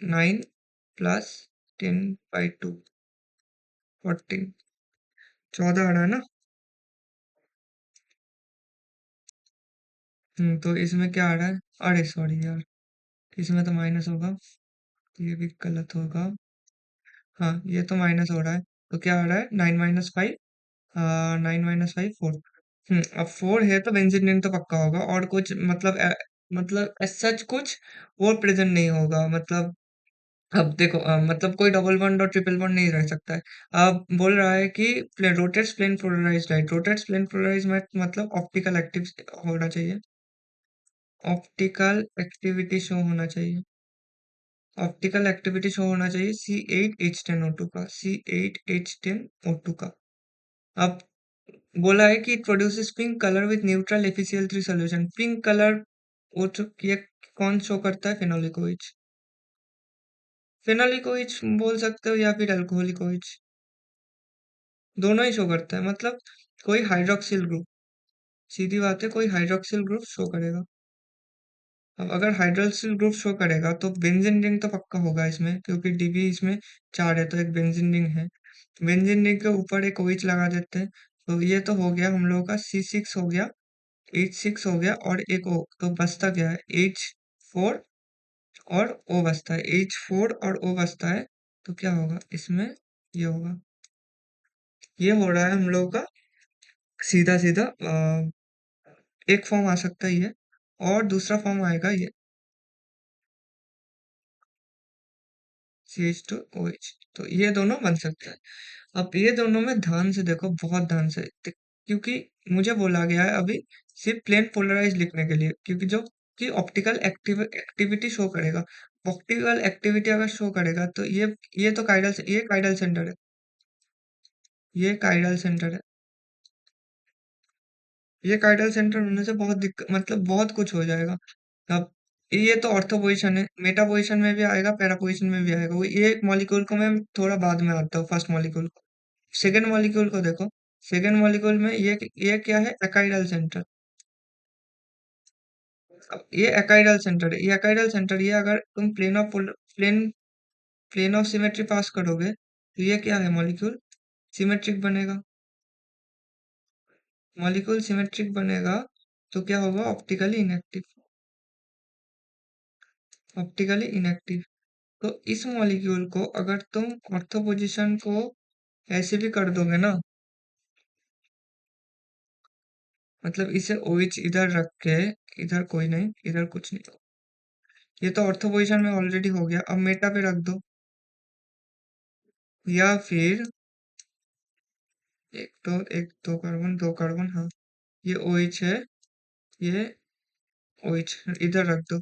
9 प्लस 10/2, 14, 14 आ रहा है ना। तो इसमें क्या आ रहा है? अरे सॉरी यार, इसमें तो माइनस होगा, ये भी गलत होगा। हाँ, ये तो माइनस हो रहा है, तो क्या आ रहा है? 9 - 5, 9 - 5 4। अब 4 है तो बेंजीन रिंग तो पक्का होगा, और कुछ मतलब मतलब एज सच कुछ और प्रेजेंट नहीं होगा, मतलब अब देखो मतलब कोई डबल बॉन्ड और ट्रिपल बॉन्ड नहीं रह सकता है। अब बोल रहा है कि rotates plane polarised, right? Rotates plane polarised मतलब ऑप्टिकल एक्टिव होना चाहिए, ऑप्टिकल एक्टिविटी शो होना चाहिए, ऑप्टिकल एक्टिविटी शो होना चाहिए C8H10O2 का, C8H10O2 का। अब बोला है कि it produces pink colour with neutral FeCl3 solution. Pink colour वो तो ये कौन शो करता है? Phenolic OH। फेनोलिक OH बोल सकते हो या फिर अल्कोहलिक OH, दोनों ही शो करता है, मतलब कोई हाइड्रोक्सिल ग्रुप, सीधी बात है, कोई हाइड्रोक्सिल ग्रुप शो करेगा। अब अगर हाइड्रोक्सिल ग्रुप शो करेगा तो बेंजीन रिंग तो पक्का होगा इसमें, क्योंकि डीबी इसमें 4 है, तो एक बेंजीन रिंग है। बेंजीन रिंग के ऊपर एक OH लगा देते हैं, तो ये तो हो गया हम लोगों का C6 हो गया, H6 हो गया, और एक O, तो बचता क्या है? H4 और O बचता है, H4 और O बचता है। तो क्या होगा इसमें? ये होगा, ये हो रहा है हम लोगों का सीधा सीधा एक फॉर्म आ सकता है ये, और दूसरा फॉर्म आएगा ये CH2OH। तो ये दोनों बन सकते हैं। अब ये दोनों में ध्यान से देखो, बहुत ध्यान से क्योंकि मुझे बोला गया है अभी सिर्फ प्लेन पोलराइज लिखने के लिए, क्योंकि जो कि ऑप्टिकल एक्टिविटी शो करेगा, ऑप्टिकल एक्टिविटी अगर शो करेगा तो ये तो ये काइडल सेंटर है, ये काइडल सेंटर है, ये काइडल सेंटर होने से बहुत दिक्कत, मतलब बहुत कुछ हो जाएगा। अब ये तो ऑर्थो पोजीशन है, मेटा पोजीशन में भी आएगा, पैरा पोजीशन में भी आएगा। वो ये मॉलिक्यूल को मैं थोड़ा बाद में आता हूँ, फर्स्ट मॉलिक्यूल को। सेकंड मॉलिक्यूल को देखो। सेकंड मॉलिक्यूल में ये क्या है, एकाइडल सेंटर। अब ये एकाइडल सेंटर है, ये एकाइडल सेंटर, ये अगर तुम प्लेन ऑफ सिमेट्री पास करोगे तो ये क्या है, मॉलिक्यूल सिमेट्रिक बनेगा। मॉलिक्यूल सिमेट्रिक बनेगा तो क्या होगा, ऑप्टिकली इनएक्टिव। Optically inactive. तो इस मॉलिक्यूल को अगर तुम ऑर्थो पोजीशन को ऐसे भी कर दोगे ना, मतलब इसे OH इधर रख के, इधर कोई नहीं, इधर कुछ नहीं, ये तो ऑर्थो पोजीशन में ऑलरेडी हो गया। अब मेटा पे रख दो, या फिर एक दो कार्बन, दो कार्बन, हाँ, ये OH है, ये OH इधर रख दो।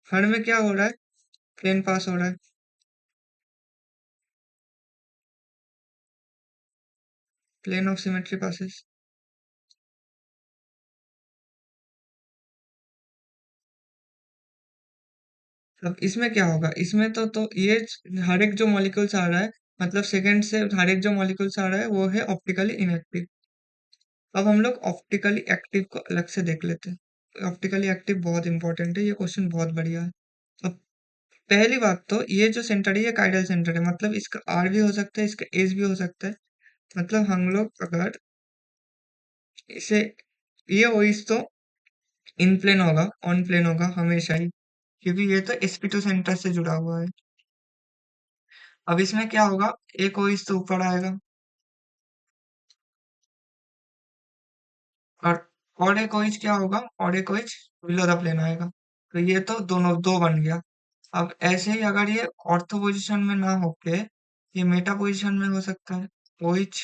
हर में क्या हो रहा है, प्लेन पास हो रहा है, प्लेन ऑफ सिमेट्री पासेस। अब इसमें क्या होगा, इसमें तो ये हर एक जो मॉलिक्यूल्स आ रहा है, मतलब सेकंड से हर एक जो मॉलिक्यूल्स आ रहा है वो है ऑप्टिकली इनएक्टिव। अब हम लोग ऑप्टिकली एक्टिव को अलग से देख लेते हैं। ऑप्टिकली एक्टिव बहुत इंपॉर्टेंट है, ये क्वेश्चन बहुत बढ़िया है। अब पहली बात तो ये जो सेंटर है ये काइडल सेंटर है, मतलब इसका आर भी हो सकता है, इसका एस भी हो सकता है। मतलब हम लोग अगर इसे, ये ओइस तो इन प्लेन होगा, ऑन प्लेन होगा हमेशा ही, क्योंकि ये तो sp2 सेंटर से जुड़ा हुआ है। अब इसमें क्या होगा, एक ओइस तो ऊपर आएगा, और और एक ओइस क्या होगा, और एक ओइस बिलो द प्लेन आएगा। तो ये तो दोनों दो बन गया। अब ऐसे ही अगर ये ऑर्थो पोजीशन में ना होके ये मेटा पोजीशन में हो सकता है, OH,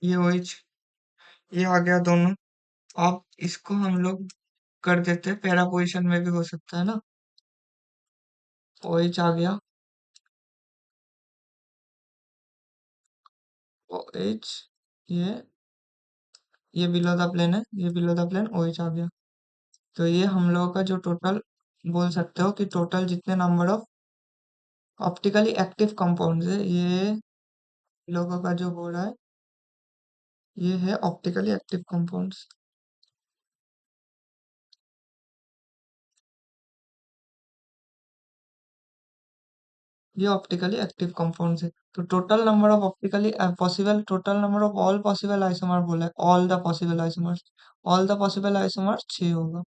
ये OH, ये आ गया दोनों। अब इसको हम लोग कर देते हैं, पैरा पोजीशन में भी हो सकता है ना, OH आ गया, OH, ये ये बिलो द प्लेन है, ये बिलो द प्लेन OH आ गया। तो ये हम लोगों का जो टोटल, बोल सकते हो कि टोटल जितने number of optically active compounds है, ये लोगों का जो हो रहा है, ये है ऑप्टिकली एक्टिव कंपाउंड्स। ये ऑप्टिकली एक्टिव कंपाउंड्स है। तो total number of optically possible, total number of all possible isomer बोला है, all the possible isomers, all the possible isomers 6 होगा।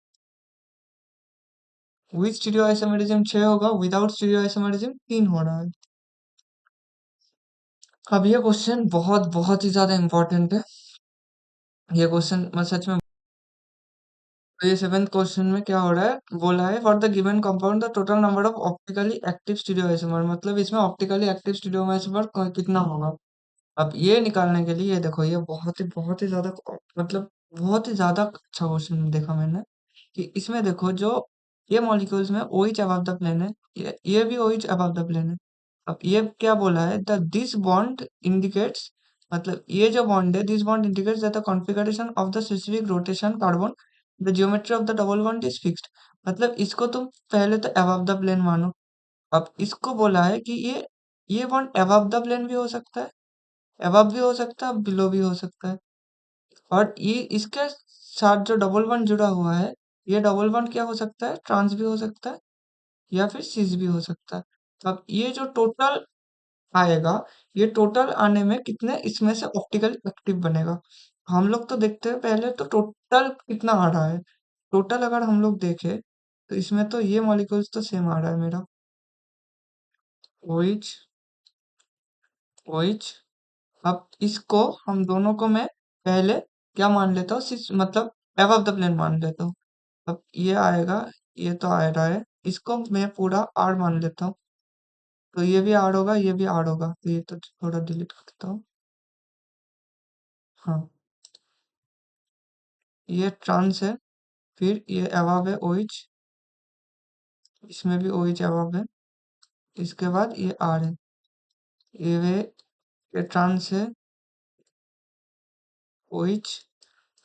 विद स्टीरियो आइसोमेरिज्म 6 होगा, विदाउट स्टीरियो आइसोमेरिज्म 3 हो रहा है। अब ये क्वेश्चन बहुत बहुत ही ज्यादा इंपॉर्टेंट है। ये क्वेश्चन मैं सच में, तो ये सेवेंथ क्वेश्चन में क्या हो रहा है, बोला है for the given compound the total number of optically active stereo isomer, मतलब इसमें ऑप्टिकली एक्टिव स्टीरियो आइसोमर कितना होगा। अब ये निकालने के लिए, ये देखो, ये बहुत ही ज्यादा, मतलब बहुत ही ज्यादा अच्छा क्वेश्चन देखा मैंने, कि इसमें देखो जो ये मॉलिक्यूल्स में OH अबव द प्लेन है, ये भी OH अबव द प्लेन है। अब ये क्या बोला है, द दिस बॉन्ड इंडिकेट्स, मतलब ये जो बॉन्ड है, this bond indicates that the configuration of the specific rotation carbon, the geometry of the double bond is fixed. मतलब इसको तुम पहले तो अबव द प्लेन मानो। अब इसको बोला है कि ये बॉन्ड अबव द प्लेन भी हो सकता है, अबव भी हो सकता है, बिलो भी हो सकता है। और ये इसके साथ जो डबल बॉन्ड जुड़ा हुआ है, ये डबल बॉन्ड क्या हो सकता है, ट्रांस भी हो सकता है, या फिर सिस भी हो सकता है। अब ये जो टोटल आएगा, ये टोटल आने में कितने इसमें से ऑप्टिकल एक्टिव बनेगा। हम लोग तो देखते हैं पहले तो टोटल कितना आ रहा है। टोटल अगर हम लोग देखें तो इसमें तो ये मॉलिक्यूल्स तो सेम आ रहा है मेरा, OH, OH। अब इसको हम दोनों को मैं पहले क्या मान लेता हूँ, मतलब अबव द प्लेन मान लेता हूँ। अब ये आएगा, ये तो आ रहा है, इसको मैं पूरा आर मान लेता हूँ। तो ये भी आर होगा, ये भी आर होगा, तो ये तो थोड़ा डिलीट करता हूँ। हाँ, ये ट्रांस है, फिर ये अबव है OH, इसमें भी OH अबव है, इसके बाद ये आर है, ये ट्रांस है, OH,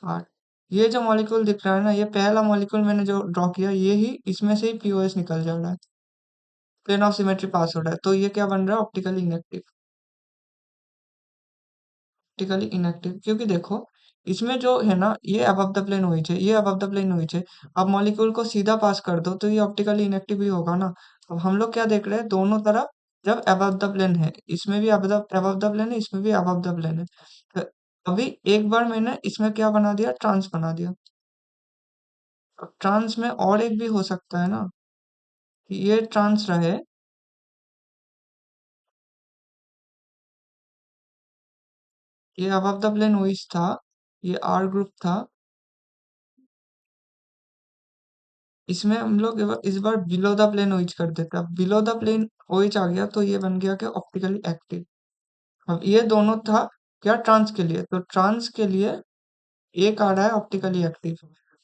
8। ये जो मॉलिक्यूल दिख रहा है ना, ये पहला मॉलिक्यूल मैंने जो ड्रॉ किया, ये ही इसमें से ही पीओएस निकल जा रहा है, प्लेन ऑफ सिमेट्री पास हो रहा है, तो ये क्या बन रहा है, ऑप्टिकली इनएक्टिव। ऑप्टिकली इनएक्टिव क्योंकि देखो, इसमें जो है ना, ये अबव द प्लेन हुई है, ये अबव द प्लेन हुई है। अब मॉलिक्यूल को सीधा पास कर दो तो ये ऑप्टिकली इनएक्टिव ही होगा ना। अब हम लोग क्या देख रहे हैं, दोनों तरफ जब अबव द प्लेन है, इसमें भी अबव द प्लेन है, इसमें भी अबव द प्लेन है। तो अभी एक बार मैंने इसमें क्या बना दिया, ट्रांस बना दिया। अब ट्रांस में और एक भी हो सकता है ना, कि ये ट्रांस रहे, ये अबव द प्लेन ओइस था, ये आर ग्रुप था। इसमें हम लोग इस बार बिलो द प्लेन ओइच कर देते हैं। अब बिलो द प्लेन ओइच आ गया तो ये बन गया क्या, ऑप्टिकली एक्टिव। अब ये दोनों था क्या, ट्रांस के लिए, तो ट्रांस के लिए एक आ रहा है ऑप्टिकली एक्टिव।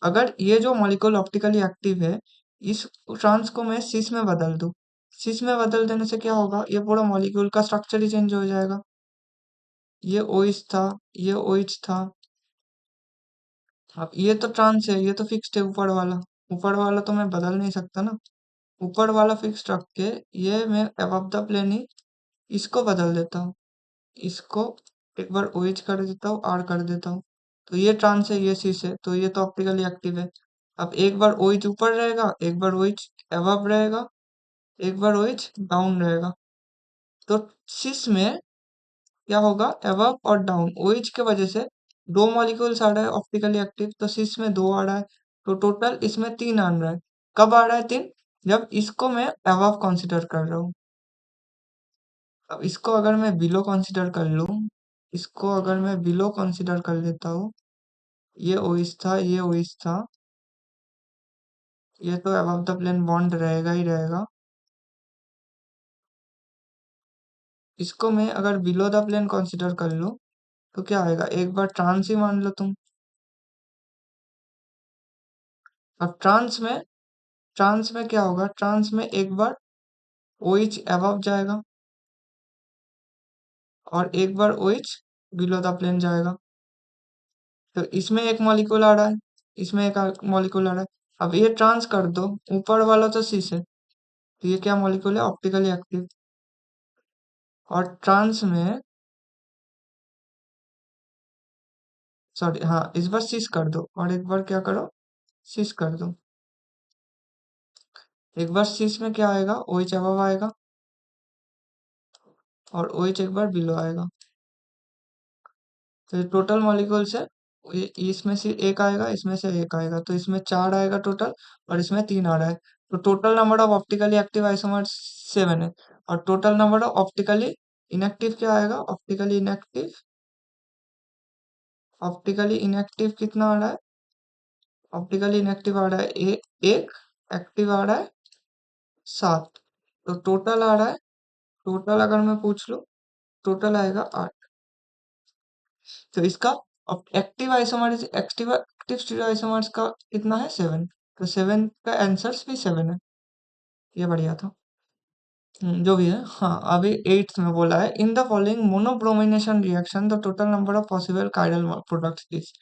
अगर ये जो मॉलिक्यूल ऑप्टिकली एक्टिव है, इस ट्रांस को मैं सिस में बदल दूं, सिस में बदल देने से क्या होगा, ये पूरा मॉलिक्यूल का स्ट्रक्चर ही चेंज हो जाएगा। ये ओइच था, ये ओइच था। अब ये तो ट्रांस है, ये तो फिक्स्ड है, ऊपर वाला तो मैं बदल नहीं सकता ना। ऊपर वाला फिक्स रख के ये मैं अबव द प्लेन ही इसको बदल देता हूँ, इसको एक बार ओएच कर देता हूँ, आर कर देता हूँ, तो ये ट्रांस है, ये सीस है, तो ये तो ऑप्टिकली एक्टिव है। अब एक बार ओएच ऊपर रहेगा, एक बार ओएच अबव रहेगा, एक बार ओएच डाउन रहेगा। तो सिस में क्या होगा, अबव और डाउन, ओएच के वजह से दो मॉलिक्यूल्स आ रहा है ऑप्टिकली एक्टिव, तो सिस में दो आ रहा है, तो टोटल इसमें तीन आ रहा है। कब आ रहा है तीन, जब इसको मैं अबव कंसिडर कर रहा हूँ। अब इसको अगर मैं बिलो कंसिडर कर लूं, इसको अगर मैं बिलो कंसिडर कर लेता हूँ, ये ओइस था, ये ओइस था, ये तो अबव द प्लेन बॉन्ड रहेगा ही रहेगा। इसको मैं अगर बिलो द प्लेन कंसिडर कर लूं, तो क्या आएगा, एक बार ट्रांस ही मान लो तुम। अब ट्रांस में क्या होगा, ट्रांस में एक बार ओइच अबव जाएगा और एक बार ओइच बिलो द प्लेन जाएगा। तो इसमें एक मॉलिक्यूल आ रहा है, इसमें एक मॉलिक्यूल आ रहा है। अब ये ट्रांस कर दो, ऊपर वाला तो सिस है, तो ये क्या मॉलिक्यूल है, ऑप्टिकली एक्टिव। और ट्रांस में, सॉरी हाँ, इस बार सिस कर दो और एक बार क्या करो, सिस कर दो। एक बार सिस में क्या आएगा, ओएच अबव आएगा और ओएच एक बार बिलो आएगा। तो टोटल मॉलिक्यूल्स है, इसमें से एक आएगा, इसमें से एक आएगा, तो इसमें चार आएगा टोटल, और इसमें तीन आ रहा है। तो total number of optically active isomers 7 है। और total number of optically inactive क्या आएगा, ऑप्टिकली इनएक्टिव कितना आ रहा है, ऑप्टिकली इनएक्टिव आ रहा है एक, एक्टिव आ रहा है 7। तो टोटल आ रहा है, टोटल अगर मैं पूछ लूं, टोटल आएगा 8। तो इसका active isomers, active stereo isomers का कितना है, 7। तो 7 का आंसर भी 7 है। ये बढ़िया था। जो भी है, हाँ अभी 8th में बोला है, in the following monobromination reaction the total number of possible chiral products is.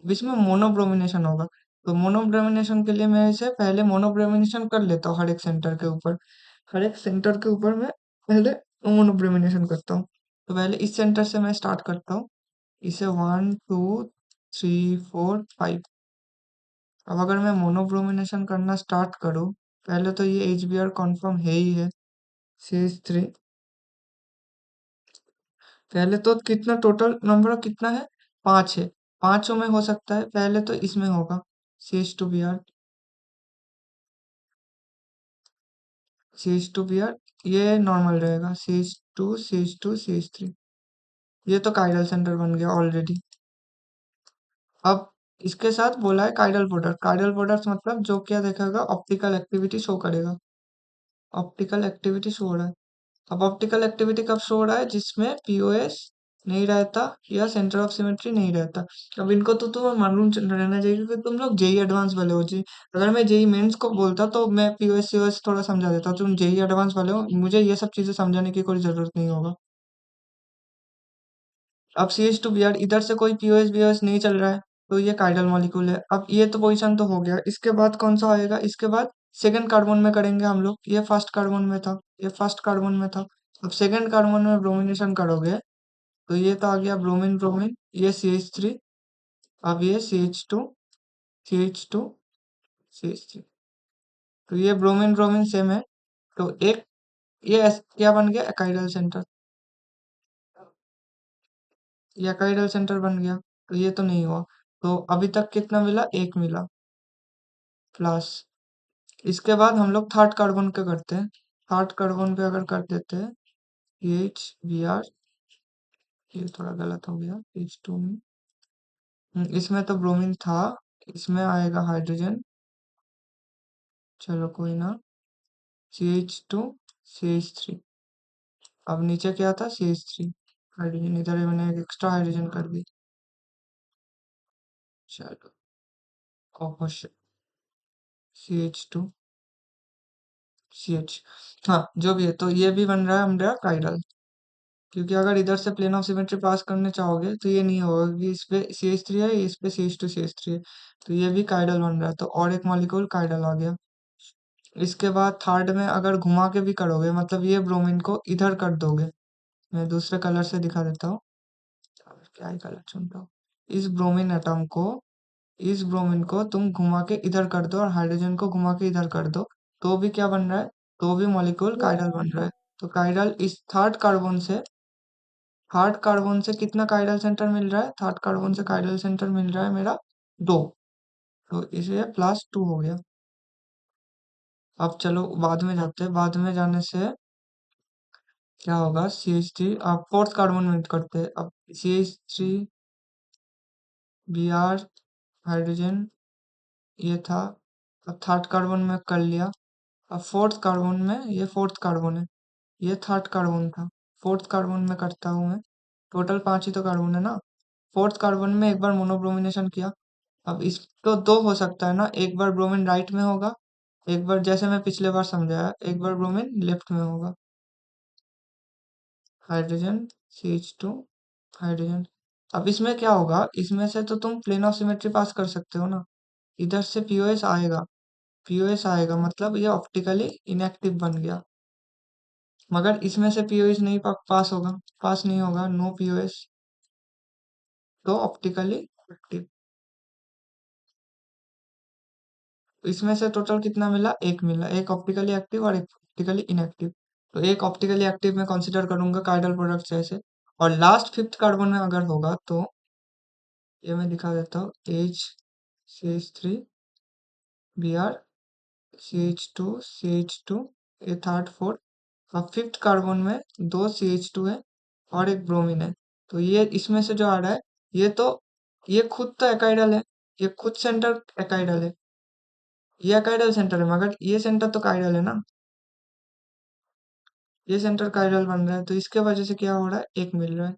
इसमें मोनोब्रोमिनेशन होगा, तो मोनोब्रोमिनेशन के लिए मैं इसे पहले मोनोब्रोमिनेशन कर लेता हूँ, हर एक सेंटर के ऊपर मैं पहले मोनोब्रोमिनेशन करता हूँ। तो पहले इस सेंटर से मैं स्टार्ट करता हूँ, इसे 1 2 3 4 5। अब अगर मैं मोनोब्रोमिनेशन करना स्टार्ट करूँ, पहले तो ये HBr कॉन्फर्म है ही है, CH3। पहले तो कितना टोटल नंबर कितना है, 5 है, पांचों में हो सकता है, पहले तो इसमें होगा CH2Br, CH2Br, ये नॉर्मल रहेगा, CH2 CH2 CH3। ये तो काइरल सेंटर बन गया ऑलरेडी। अब इसके साथ बोला है काइरल प्रोडक्ट मतलब जो क्या देखेगा, ऑप्टिकल एक्टिविटी शो करेगा, ऑप्टिकल एक्टिविटी शो हो रहा है। अब ऑप्टिकल एक्टिविटी कब शो हो रहा है, जिसमें पीओएस नहीं रहता या सेंटर ऑफ सिमेट्री नहीं रहता। अब इनको तो तुम्हें मालूम रहना चाहिए, क्योंकि तुम लोग जेई एडवांस वाले हो जी। अगर मैं जेई मेंस को बोलता तो मैं पीओएस सीओएस थोड़ा समझा देता, तुम जेई एडवांस वाले हो, मुझे ये सब चीजें समझाने की कोई जरूरत नहीं होगा। अब CH2Br इधर से कोई पीओएस बीओएस नहीं चल रहा है, तो ये काइडल मॉलिक्यूल है। अब ये तो पोजीशन तो हो गया, इसके बाद कौन सा आएगा? इसके बाद सेकंड कार्बन में करेंगे हम लोग। ये फर्स्ट कार्बन में था, ये फर्स्ट कार्बन में था। अब सेकंड कार्बन में ब्रोमिनेशन करोगे तो ये तो आ गया ब्रोमीन ब्रोमीन, ये CH3। अब ये CH2 CH2 CH3। तो ये ब्रोमीन ब्रोमीन सेम है। तो एक ये क्या बन गया? एकाइडल सेंटर। ये एकाइडल सेंटर बन गया। तो ये तो नहीं हुआ। तो अभी तक कितना मिला? एक मिला प्लस। इसके बाद हम लोग थर्ड कार्बन का करते हैं। थर्ड कार्बन पे अगर कर देते हैं HBr, ये थोड़ा गलत हो गया, H2 में। इसमें तो ब्रोमीन था, इसमें आएगा हाइड्रोजन। चलो कोई ना। CH2 CH3। अब नीचे क्या था? CH3 hydrogen. इधर ही मैंने एक एक्स्ट्रा हाइड्रोजन कर दी। चलो ऑपोजिट CH2 CH। हाँ जो भी है, तो ये भी बन रहा है हमारा काइडल। क्योंकि अगर इधर से प्लेन ऑफ सिमेट्री पास करने चाहोगे तो ये नहीं होगा, क्योंकि इस पे CH3 है, इस पे CH2 CH3 है। तो ये भी काइडल बन रहा है, तो और एक मॉलिक्यूल काइडल आ गया। इसके बाद थर्ड में अगर घुमा के भी करोगे, मतलब ये ब्रोमीन को इधर कर दोगे। मैं दूसरे कलर से दिखा देता हूँ। क्या ही कलर चुनता हूँ। इस ब्रोमीन एटम को इस ब्रोमीन को तुम घुमा के इधर कर दो और हाइड्रोजन को घुमा के इधर कर दो, तो भी क्या बन रहा है? तो भी मॉलिक्यूल काइडल बन रहा है। तो काइडल इस थर्ड कार्बन से कितना काइडल सेंटर मिल रहा है? थर्ड कार्बन से काइडल सेंटर मिल रहा है मेरा 2। तो इसलिए +2 हो गया। अब चलो बाद में जाते हैं। बाद में जाने से क्या होगा? CH3 अब फोर्थ कार्बन में करते हैं। अब CH3 Br हाइड्रोजन ये था। अब थर्ड कार्बन में कर लिया। अब फोर्थ कार्बन में, ये फोर्थ कार्बन है, ये थर्ड कार्बन था। फोर्थ कार्बन में करता हूँ मैं। टोटल 5 ही तो कार्बन है ना। फोर्थ कार्बन में एक बार मोनोब्रोमिनेशन किया। अब इस तो दो हो सकता है ना, एक बार ब्रोमीन राइट में होगा, एक बार जैसे मैं पिछले बार समझाया, एक बार ब्रोमीन लेफ्ट में होगा। Hydrogen CH2 hydrogen. अब इसमें क्या होगा? इसमें से तो तुम प्लेन ऑफ सिमेट्री पास कर सकते हो ना। इधर से POS आएगा, POS आएगा मतलब ये ऑप्टिकली इनएक्टिव बन गया। मगर इसमें से POS नहीं पास होगा, पास नहीं होगा, नो POS। तो ऑप्टिकली एक्टिव। इसमें से टोटल कितना मिला? एक मिला, एक ऑप्टिकली एक्टिव और एक ऑप्टिकली इनएक्टिव। तो एक ऑप्टिकली एक्टिव में कंसीडर करूंगा काइडल प्रोडक्ट जैसे। और लास्ट फिफ्थ कार्बन में अगर होगा तो ये मैं दिखा देता हूँ। CH3 Br CH2 ये थर्ड फोर्थ। अब फिफ्थ कार्बन में दो CH2 है और एक ब्रोमीन है। तो ये इसमें से जो आ रहा है, ये तो ये खुद तो एकाइडल है, ये खुद सेंटर एकाइडल है, ये एकाइडल सेंटर है, मगर ये सेंटर तो काइडल है ना। ये सेंटर काइरल बन रहा है, तो इसके वजह से क्या हो रहा है? एक मिल रहा है,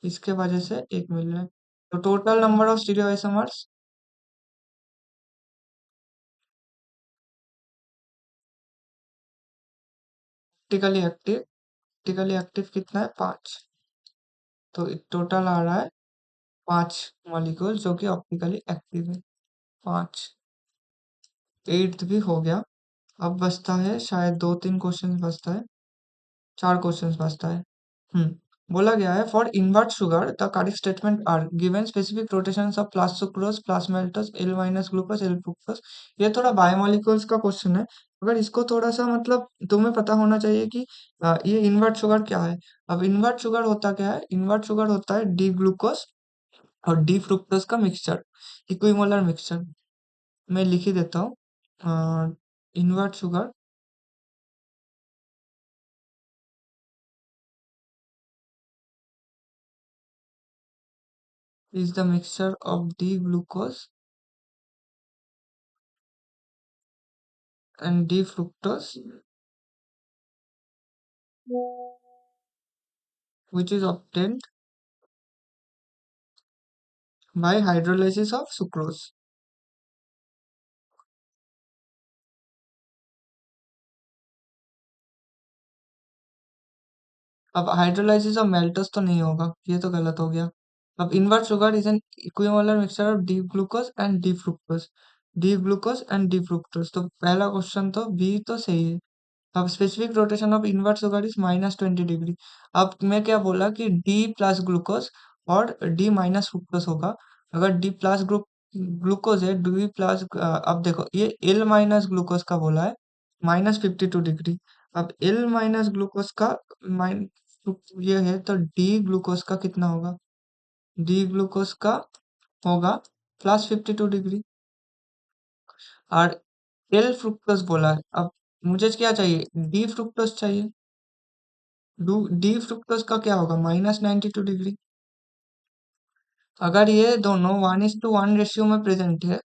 इसके वजह से एक मिल रहा है। तो total number of stereoisomers optically active कितना है? 5। तो टोटल आ रहा है 5 मॉलिक्यूल जो कि ऑप्टिकली एक्टिव है। 5। एट्थ भी हो गया। अब बचता है शायद 2-3 क्वेश्चन बचता है, 4 क्वेश्चन बचता है। बोला गया है for invert sugar the correct statement are given specific rotations of plus sucrose plus maltose L minus glucose L fructose. ये थोड़ा बायोमोलिक्यूल्स का क्वेश्चन है, अगर इसको थोड़ा सा मतलब तुम्हें पता होना चाहिए कि ये इनवर्ट शुगर क्या है। अब इनवर्ट शुगर होता क्या है? इनवर्ट शुगर होता है डी ग्लूकोज और डी फ्रुक्टोज का मिक्सचर, इक्विमोलर मिक्सचर। मैं लिख ही देता हूँ। Invert sugar is the mixture of D-glucose and D-fructose, which is obtained by hydrolysis of sucrose। अब हाइड्रोलाइसिस ऑफ मेल्टस तो नहीं होगा, ये तो गलत हो गया। अब invert sugar is an equimolar mixture of D glucose and D fructose, D glucose and D fructose. तो पहला क्वेश्चन तो बी तो सही है। अब specific rotation of invert sugar is -20 degree. अब मैं क्या बोला कि डी प्लस ग्लूकोज और डी माइनस फ्रुक्टोज होगा। अगर डी प्लस ग्लूकोज है, डी प्लस, अब देखो ये एल माइनस ग्लूकोज का बोला है -52 डिग्री। अब एल माइनस ग्लूकोज का माइन ये है तो डी ग्लूकोज का कितना होगा? डी ग्लूकोज का होगा +52 डिग्री। और एल फ्रुक्टोज बोला है। अब मुझे क्या चाहिए? डी फ्रुक्टोज चाहिए। डी फ्रुक्टोज का क्या होगा? -92 डिग्री। अगर ये दोनों 1:1 रेशियो में प्रेजेंट है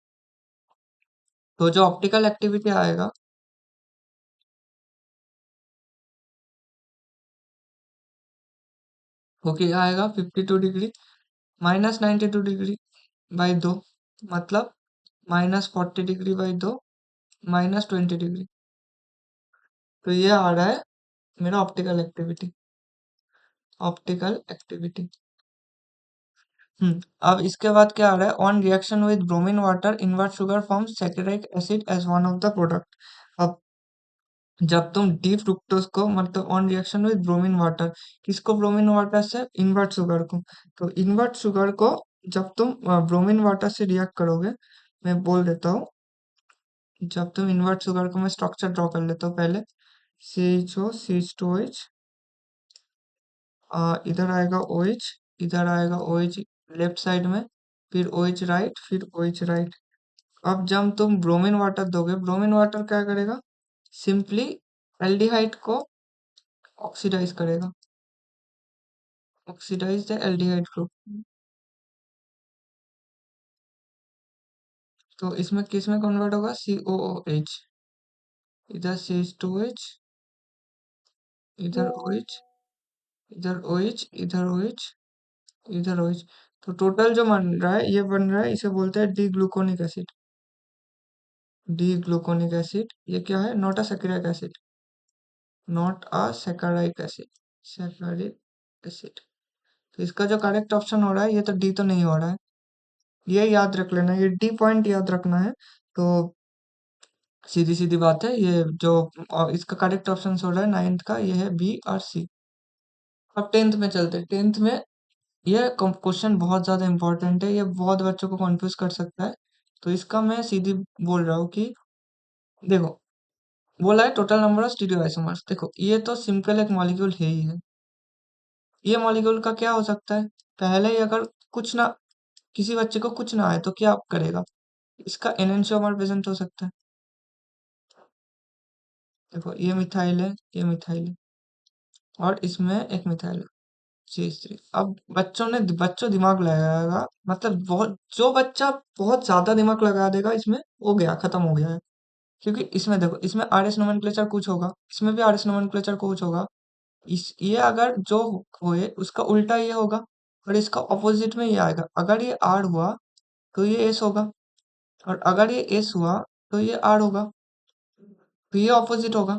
तो जो ऑप्टिकल एक्टिविटी आएगा वो क्या आएगा? 52 डिग्री -92 डिग्री बाई 2, मतलब -40 डिग्री बाई 2, -20 डिग्री। तो ये आ रहा है मेरा ऑप्टिकल एक्टिविटी। अब इसके बाद क्या आ रहा है? On reaction with bromine water invert sugar forms saccharic acid as one of the product. अब जब तुम डी फ्रुक्टोज को, मतलब on reaction with bromine water, किसको ब्रोमीन वाटर से? इनवर्ट शुगर को। तो इनवर्ट शुगर को जब तुम ब्रोमीन वाटर से रिएक्ट करोगे, मैं बोल देता हूँ, जब तुम इनवर्ट शुगर को, मैं स्ट्रक्चर ड्रॉ कर लेता हूँ पहले। CHO CH2OH, इधर आएगा OH, इधर आएगा OH लेफ्ट साइड में, फिर OH राइट, फिर OH राइट। अब जब तुम ब्रोमीन वाटर दोगे, ब्रोमीन वाटर क्या करेगा? सिंपली एल्डिहाइड को ऑक्सीडाइज करेगा, ऑक्सीडाइज द एल्डिहाइड ग्रुप। तो इसमें किस में कन्वर्ट होगा? COOH, इधर CH2OH, इधर OH, इधर OH, इधर OH, इधर OH। तो टोटल जो बन रहा है, ये बन रहा है, इसे बोलते हैं D gluconic acid. D gluconic acid, ये क्या है? Not a saccharic acid, not a saccharic acid, saccharic acid. तो इसका जो करेक्ट ऑप्शन हो रहा है, ये तो डी तो नहीं हो रहा है। ये याद रख लेना, ये डी पॉइंट याद रखना है। तो सीधी सीधी बात है, ये जो इसका करेक्ट ऑप्शन हो रहा है नाइन्थ का, ये है बी और सी। अब टेंथ में चलते हैं। टेंथ में ये क्वेश्चन बहुत ज्यादा इंपॉर्टेंट है, ये बहुत बच्चों को कंफ्यूज कर सकता है। तो इसका मैं सीधी बोल रहा हूँ कि देखो, बोला है total number of stereo isomers. देखो ये तो सिंपल एक मॉलिक्यूल है ही है। ये मॉलिक्यूल का क्या हो सकता है? पहले ही अगर कुछ ना, किसी बच्चे को कुछ ना आए तो क्या करेगा? इसका एनेंशियोमर प्रेजेंट हो सकता है। देखो ये मिथाइल है, ये मिथाइल है, और इसमें एक मिथाइल है, CH3। अब बच्चों दिमाग लगाएगा, मतलब बहुत, जो बच्चा बहुत ज्यादा दिमाग लगा देगा इसमें, हो गया, खत्म हो गया है। क्योंकि इसमें देखो, इसमें RS नोमेनक्लेचर कुछ होगा, इसमें भी RS नोमेनक्लेचर कुछ होगा। इस ये अगर जो होए उसका उल्टा ये होगा, और इसका ऑपोजिट में ये आएगा। अगर ये R हुआ तो ये S होगा, और अगर ये S हुआ तो ये R होगा, तो ये ऑपोजिट होगा।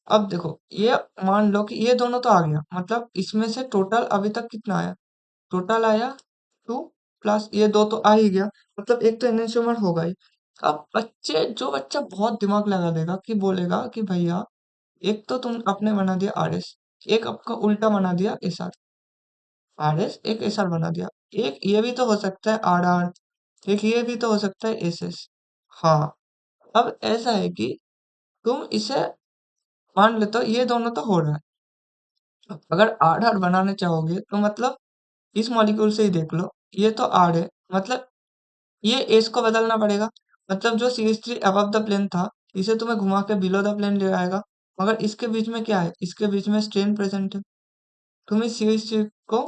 अब देखो, ये मान लो कि ये दोनों तो आ गया, मतलब इसमें से टोटल अभी तक कितना आया? टोटल आया 2, प्लस ये दो तो आ ही गया, मतलब एक तो एनेंशियोमर होगा ही। अब जो बच्चा बहुत दिमाग लगा देगा कि बोलेगा कि भैया, एक तो तुम आपने बना दिया RS, एक आपका उल्टा बना दिया SR, RS एक SR बना दिया, एक ये भी तो हो सकता है RR, एक ये भी तो हो सकता है SS। हाँ, अब ऐसा है कि तुम इसे मान लेते हो ये दोनों तो हो रहा है। अगर आर आर बनाना चाहोगे तो मतलब इस मॉलिक्यूल से ही देख लो, ये तो आर है, मतलब ये एस को बदलना पड़ेगा। मतलब जो CH3 अबव द प्लेन था, इसे तुम्हें घुमा के बिलो द प्लेन ले आएगा। मगर इसके बीच में क्या है? इसके बीच में स्ट्रेन प्रेजेंट है। तुम इस CH3 को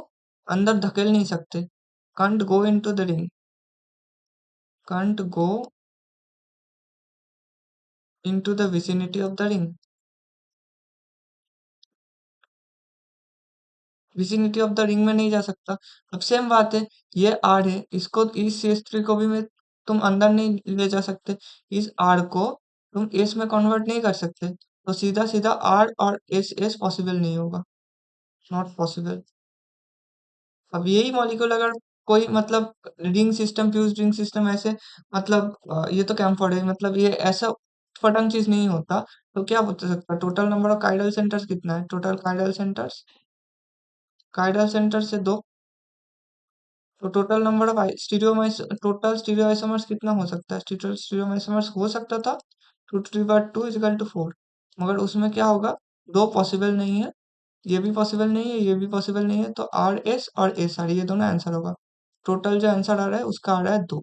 अंदर धकेल नहीं सकते। Can't go into the ring, can't go into the vicinity of the ring, vicinity of the ring में नहीं जा सकता। अब सेम बात है, ये आर है, इसको, इस CH3 को भी मैं, तुम अंदर नहीं ले जा सकते। इस आर को तुम एस में कन्वर्ट नहीं कर सकते, तो सीधा सीधा आर और एस एस पॉसिबल नहीं होगा, नॉट पॉसिबल। अब यही मॉलिक्यूल अगर कोई मतलब ring system, fuse ring system ऐसे, मतलब ये तो कैम्फोर्ड है, मतलब ये ऐसा फटंग चीज नहीं होता। तो क्या बता सकता है टोटल नंबर ऑफ काइडल सेंटर्स कितना है? टोटल काइडल सेंटर से दो। तो total number of total stereo isomers कितना हो सकता है? टोटल स्टीरियो आइसोमर्स हो सकता था 2^2 = 4, मगर उसमें क्या होगा, दो पॉसिबल नहीं है, ये भी पॉसिबल नहीं है, ये भी पॉसिबल नहीं है, तो RS और SR ये दोनों आंसर होगा। टोटल जो आंसर आ रहा है उसका आ रहा है 2।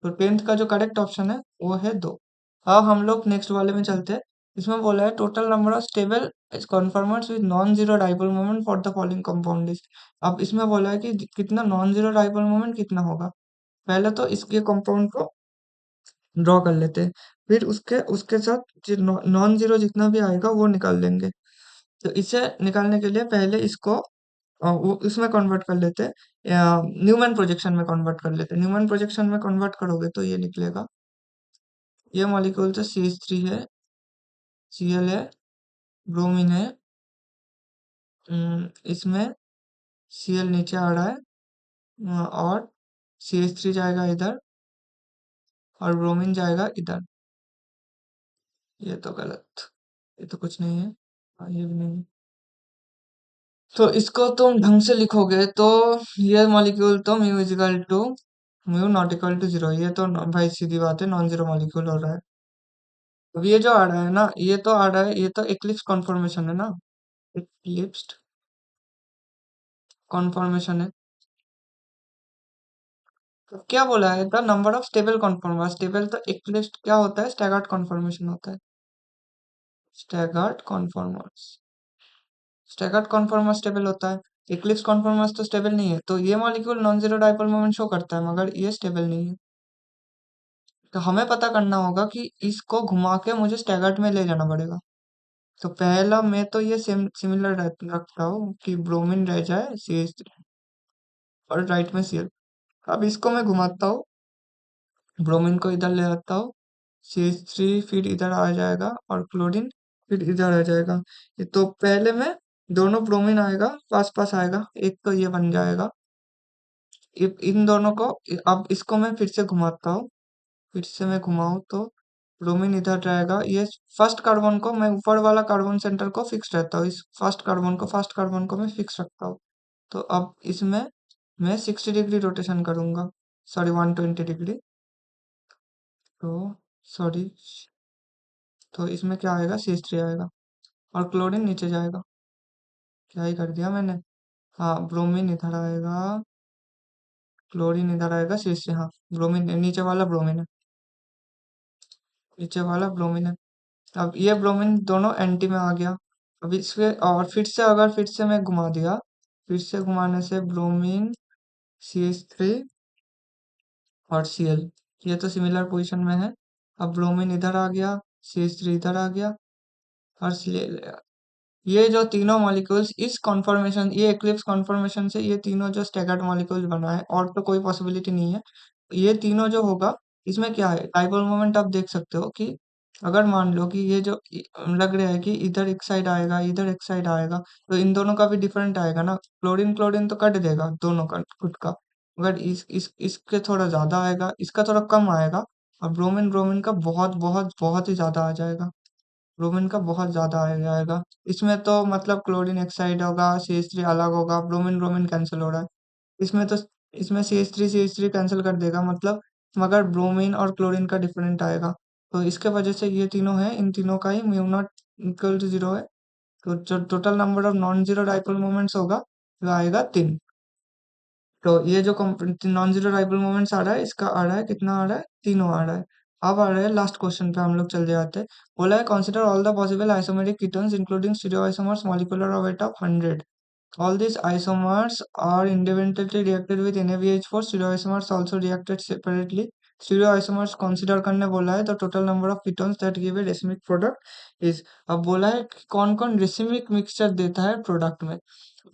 तो 10th का जो करेक्ट ऑप्शन है वो है 2। अब हम लोग नेक्स्ट वाले में चलते हैं। इसमें बोला है total number of stable conformers with non zero dipole moment for the following compound is. अब इसमें बोला है कि कितना नॉन जीरो डाइपोल मोमेंट कितना होगा। पहले तो इसके कंपाउंड को ड्रॉ कर लेते हैं, फिर उसके उसके साथ नॉन जीरो जितना भी आएगा वो निकाल लेंगे। तो इसे निकालने के लिए पहले इसको वो उसमें कन्वर्ट कर लेते हैं, न्यूमैन प्रोजेक्शन में कन्वर्ट कर लेते हैं। न्यूमैन प्रोजेक्शन में कन्वर्ट करोगे तो ये निकलेगा, ये मॉलिक्यूल तो CH3 है, Cl है, ब्रोमीन है, इसमें Cl नीचे आ रहा है, और CH3 जाएगा इधर और ब्रोमीन जाएगा इधर। ये तो गलत, ये तो कुछ नहीं है। ये भी नहीं है। तो इसको तुम ढंग से लिखोगे तो ये मॉलिक्यूल तो mu not equal to zero, ये तो भाई सीधी बात है, नॉन जीरो मॉलिक्यूल हो रहा है। अब ये जो आ रहा है ना, ये तो आ रहा है, ये तो एक्लिप्स कॉन्फॉर्मेशन है ना, एक्लिप्स्ड कॉन्फॉर्मेशन है। तो क्या बोला है, the number of stable conformer. Stable तो एक्लिप्स्ड क्या होता है, स्टैगर्ड कॉन्फॉर्मेशन होता है। Staggered conformers, staggered conformer stable होता है, एक्लिप्स कॉन्फॉर्मर्स तो स्टेबल नहीं है। तो ये molecule non zero dipole moment show करता है मगर ये स्टेबल नहीं है। तो हमें पता करना होगा कि इसको घुमा के मुझे स्टैगर्ड में ले जाना पड़ेगा। तो पहला मैं तो ये सिमिलर रखता हूँ कि ब्रोमीन रह जाए CH3 और राइट में Cl। अब इसको मैं घुमाता हूँ, ब्रोमीन को इधर ले आता हूँ, CH3 फिर इधर आ जाएगा और क्लोरीन फिर इधर आ जाएगा। ये तो पहले में दोनों ब्रोमीन आएगा, पास पास आएगा, एक तो ये बन जाएगा। इन दोनों को, अब इसको मैं फिर से घुमाता हूँ, फिर से मैं घुमाऊं तो ब्रोमीन इधर रहेगा। ये फर्स्ट कार्बन को मैं, ऊपर वाला कार्बन सेंटर को फिक्स रहता हूँ, इस फर्स्ट कार्बन को मैं फिक्स रखता हूँ। तो अब इसमें मैं 60 डिग्री रोटेशन करूंगा, सॉरी 120 डिग्री। तो सॉरी, तो इसमें क्या आएगा, CH3 आएगा और क्लोरीन नीचे जाएगा। क्या ही कर दिया मैंने। हाँ, ब्रोमीन इधर आएगा, क्लोरीन इधर आएगा, CH3, हाँ ब्रोमीन नीचे वाला ब्रोमीन है, नीचे वाला ब्रोमीन है। अब ये ब्रोमीन दोनों एंटी में आ गया। अब इसके और फिर से अगर फिर से मैं घुमा दिया, फिर से घुमाने से ब्रोमीन, CH3 और Cl, ये तो सिमिलर पोजीशन में है। अब ब्रोमीन इधर आ गया, CH3 इधर आ गया और Cl। ये जो तीनों मॉलिक्यूल्स इस कॉन्फॉर्मेशन, ये एक्लिप्स कॉन्फॉर्मेशन से ये तीनों जो स्टैगर्ड मॉलिक्यूल्स बना है, और तो कोई पॉसिबिलिटी नहीं है। ये तीनों जो होगा, इसमें क्या है, डाइपोल मोमेंट आप देख सकते हो कि अगर मान लो कि ये जो लग रहा है कि इधर एक साइड आएगा, इधर एक साइड आएगा, तो इन दोनों का भी डिफरेंट आएगा ना। क्लोरीन क्लोरीन तो कट देगा दोनों का खुद का, मगर इस इसके थोड़ा ज्यादा आएगा, इसका थोड़ा कम आएगा। और ब्रोमीन ब्रोमीन का बहुत बहुत बहुत ही ज्यादा आ जाएगा, ब्रोमीन का बहुत ज्यादा आ जाएगा। इसमें तो मतलब क्लोरीन एक साइड होगा, CH3 अलग होगा, ब्रोमीन ब्रोमीन कैंसिल हो रहा है। इसमें तो, इसमें CH3 कैंसिल कर देगा मतलब, मगर ब्रोमीन और क्लोरीन का डिफरेंट आएगा। तो इसके वजह से ये तीनों है, इन तीनों का ही mu not equal to zero है। तो जो total number of non zero dipole moments होगा वो आएगा 3। तो ये जो नॉन जीरो डाइपोल मोमेंट्स आ रहा है, इसका आ रहा है कितना, आ रहा है तीनों आ रहा है। अब आ रहा है लास्ट क्वेश्चन पे हम लोग चल जाते हैं। बोला है consider all the possible isomeric ketones including stereoisomers molecular weight of 100। All these isomers are independently reacted with NaBH4. Stereoisomers also reacted separately. Stereoisomers consider करने बोला है, तो total number of ketones that give a racemic product is। अब बोला है कि कौन कौन रेसिमिक मिक्सचर देता है प्रोडक्ट में।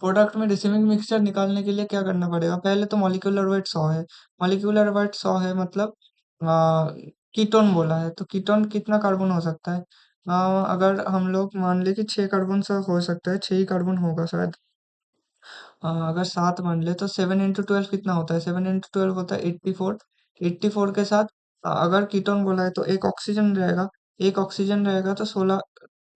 प्रोडक्ट में रेसिमिक मिक्सचर निकालने के लिए क्या करना पड़ेगा, पहले तो मॉलिक्यूलर वेट 100 है। मॉलिक्यूलर वेट 100 है मतलब कीटोन बोला है, तो कीटोन कितना कार्बन हो सकता है। अगर हम लोग मान ले कि 6 कार्बन सा हो सकता है, 6 ही कार्बन होगा शायद। अगर 7 मान ले तो 7 इंटू 12 कितना होता है? 7 इंटू 12 होता है 84। 84 के साथ अगर कीटोन बोला है तो एक ऑक्सीजन रहेगा। एक ऑक्सीजन रहेगा तो 16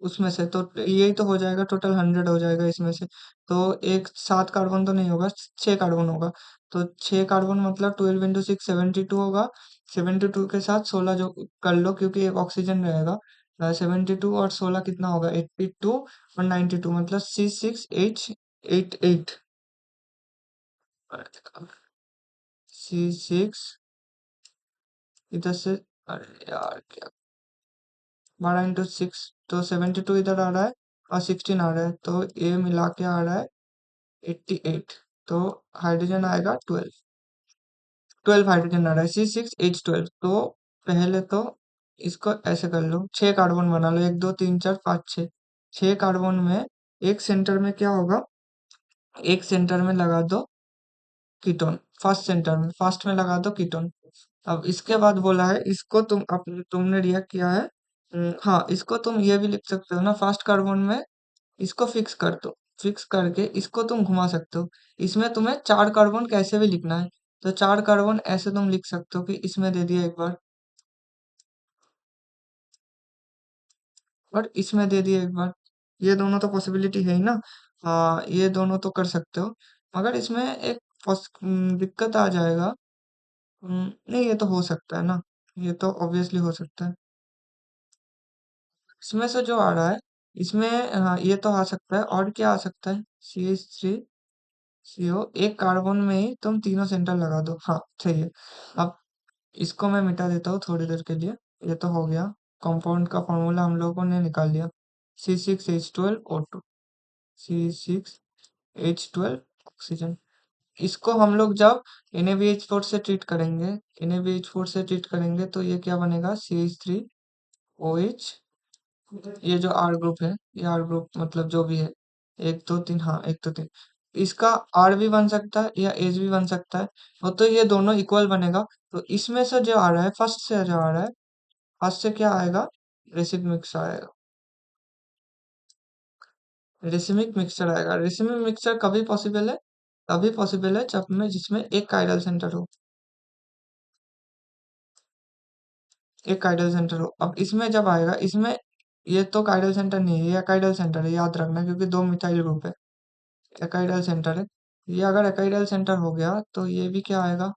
उसमें से, तो यही तो हो जाएगा, टोटल 100 हो जाएगा इसमें से। तो एक 7 कार्बन तो नहीं होगा, 6 कार्बन होगा। तो 6 कार्बन मतलब 12 इंटू 6 72 होगा। 72 के साथ 16 जो कर लो, क्योंकि एक ऑक्सीजन रहेगा। 72 और 16 कितना होगा? 82 और 92 मतलब C6H88। C6 इधर से, अरे यार क्या, 12 इंटू 6 तो 72 इधर आ रहा है और 16 आ रहा है, तो ये मिला के आ रहा है 88। तो हाइड्रोजन आएगा 12। 12 हाइड्रोजन आ रहा है, C6H12। तो पहले तो इसको ऐसे कर लो, 6 कार्बन बना लो, 1 2 3 4 5 6। 6 कार्बन में एक सेंटर में क्या होगा? एक सेंटर में लगा दो कीटोन, फर्स्ट सेंटर में, फर्स्ट में लगा दो कीटोन। अब इसके बाद बोला है इसको तुमने रिएक्ट किया है। हाँ, इसको तुम ये भी लिख सकते हो ना, फर्स्ट कार्बन में इसको फिक्स कर दो। फिक्स करके इसको तुम घुमा सकते हो। इसमें तुम्हें 4 कार्बन कैसे भी लिखना है, तो 4 कार्बन ऐसे तुम लिख सकते हो कि इसमें दे दिया एक बार, और इसमें दे दिया एक बार। ये दोनों तो पॉसिबिलिटी है ही ना। हाँ, ये दोनों तो कर सकते हो, मगर इसमें एक दिक्कत आ जाएगा। नहीं, ये तो हो सकता है ना, ये तो ऑब्वियसली हो सकता है। इसमें से जो आ रहा है, इसमें ये तो आ सकता है, और क्या आ सकता है? CH3CO, एक कार्बन में ही तुम तीनों सेंटर लगा दो। हाँ, सही है। अब इसको मैं मिटा देता हूँ थोड़ी देर के लिए। ये तो हो गया, कंपाउंड का फॉर्मूला हम लोगों ने निकाल लिया। C6H12O2, C6H12 oxygen. इसको हम लोग जब NaBH4 से ट्रीट करेंगे, NaBH4 से ट्रीट करेंगे तो ये क्या बनेगा? CH3OH। ये जो आर ग्रुप है, ये आर ग्रुप मतलब जो भी है, 1 2 3, हाँ 1 2 3, इसका आर भी बन सकता है या एच भी बन सकता है। वो तो ये दोनों इक्वल बनेगा। तो इसमें से जो आ रहा है, फर्स्ट से जो आ रहा है, फर्स्ट से क्या आएगा? रेसिड मिक्सर आएगा। रेसिमिक मिक्सचर आएगा। रेसिमिक मिक्सचर कभी पॉसिबल है? तभी पॉसिबल है जब में जिसमें एक काइडल सेंटर हो। एक काइडल सेंटर हो। अब इसमें जब आएगा, इसमें ये तो काइडल सेंटर नहीं है, ये अकाइडल सेंटर है, याद रखना, क्योंकि दो मिथाइल ग्रुप है। एकाइडल सेंटर है। ये अगर एकाइडल सेंटर हो गया तो ये भी क्या आएगा?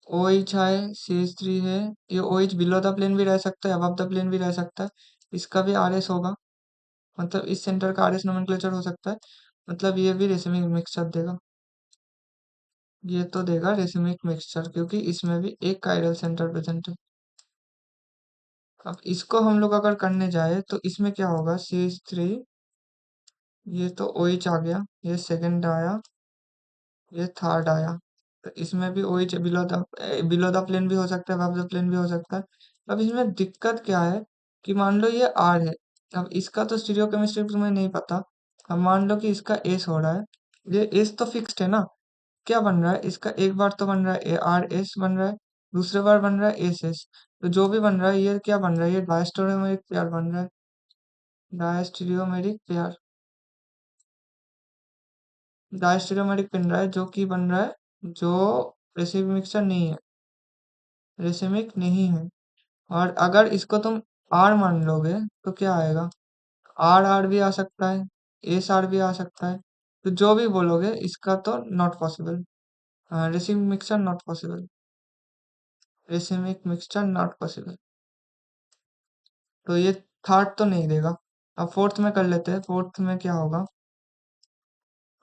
ओ एच है, CH3 है। ये O H below the plane भी रह सकता है, अबव द प्लेन भी रह सकता है। इसका भी आर एस होगा, मतलब इस सेंटर का आर एस नोमेनक्लेचर हो सकता है। मतलब ये भी रेसिमिक मिक्सचर देगा। ये तो देगा रेसिमिक मिक्सचर, क्योंकि इसमें भी एक काइरल सेंटर प्रेजेंट है। अब इसको हम लोग अगर करने जाए तो इसमें क्या होगा? CH3, ये तो ओ एच आ गया, ये सेकंड आया, ये थर्ड आया। तो इसमें भी OH बिलो द प्लेन भी हो सकता है, अबव द प्लेन भी हो सकता है। अब इसमें दिक्कत क्या है कि मान लो ये R है। अब इसका तो स्टीरियोकेमिस्ट्री तुम्हें नहीं पता। अब मान लो कि इसका एस हो रहा है, ये एस तो फिक्स्ड है ना। क्या बन रहा है इसका? एक बार तो बन रहा है ARS बन रहा है, दूसरे बार बन रहा है SS। तो जो भी बन रहा है, ये क्या बन रहा है? ये डायस्टेरियोमेरिक पेयर बन रहा है। डायस्टेरियोमेरिक पेयर, डायस्टेरियोमेरिक बन रहा है, जो कि बन रहा है, जो रेसिमिक मिक्सचर नहीं है, रेसिमिक नहीं है। और अगर इसको तुम आर मान लोगे तो क्या आएगा? आर आर भी आ सकता है, एस आर भी आ सकता है। तो जो भी बोलोगे इसका तो not possible. Racemic mixture not possible, racemic mixture not possible. तो ये थर्ड तो नहीं देगा। अब फोर्थ में कर लेते हैं, फोर्थ में क्या होगा?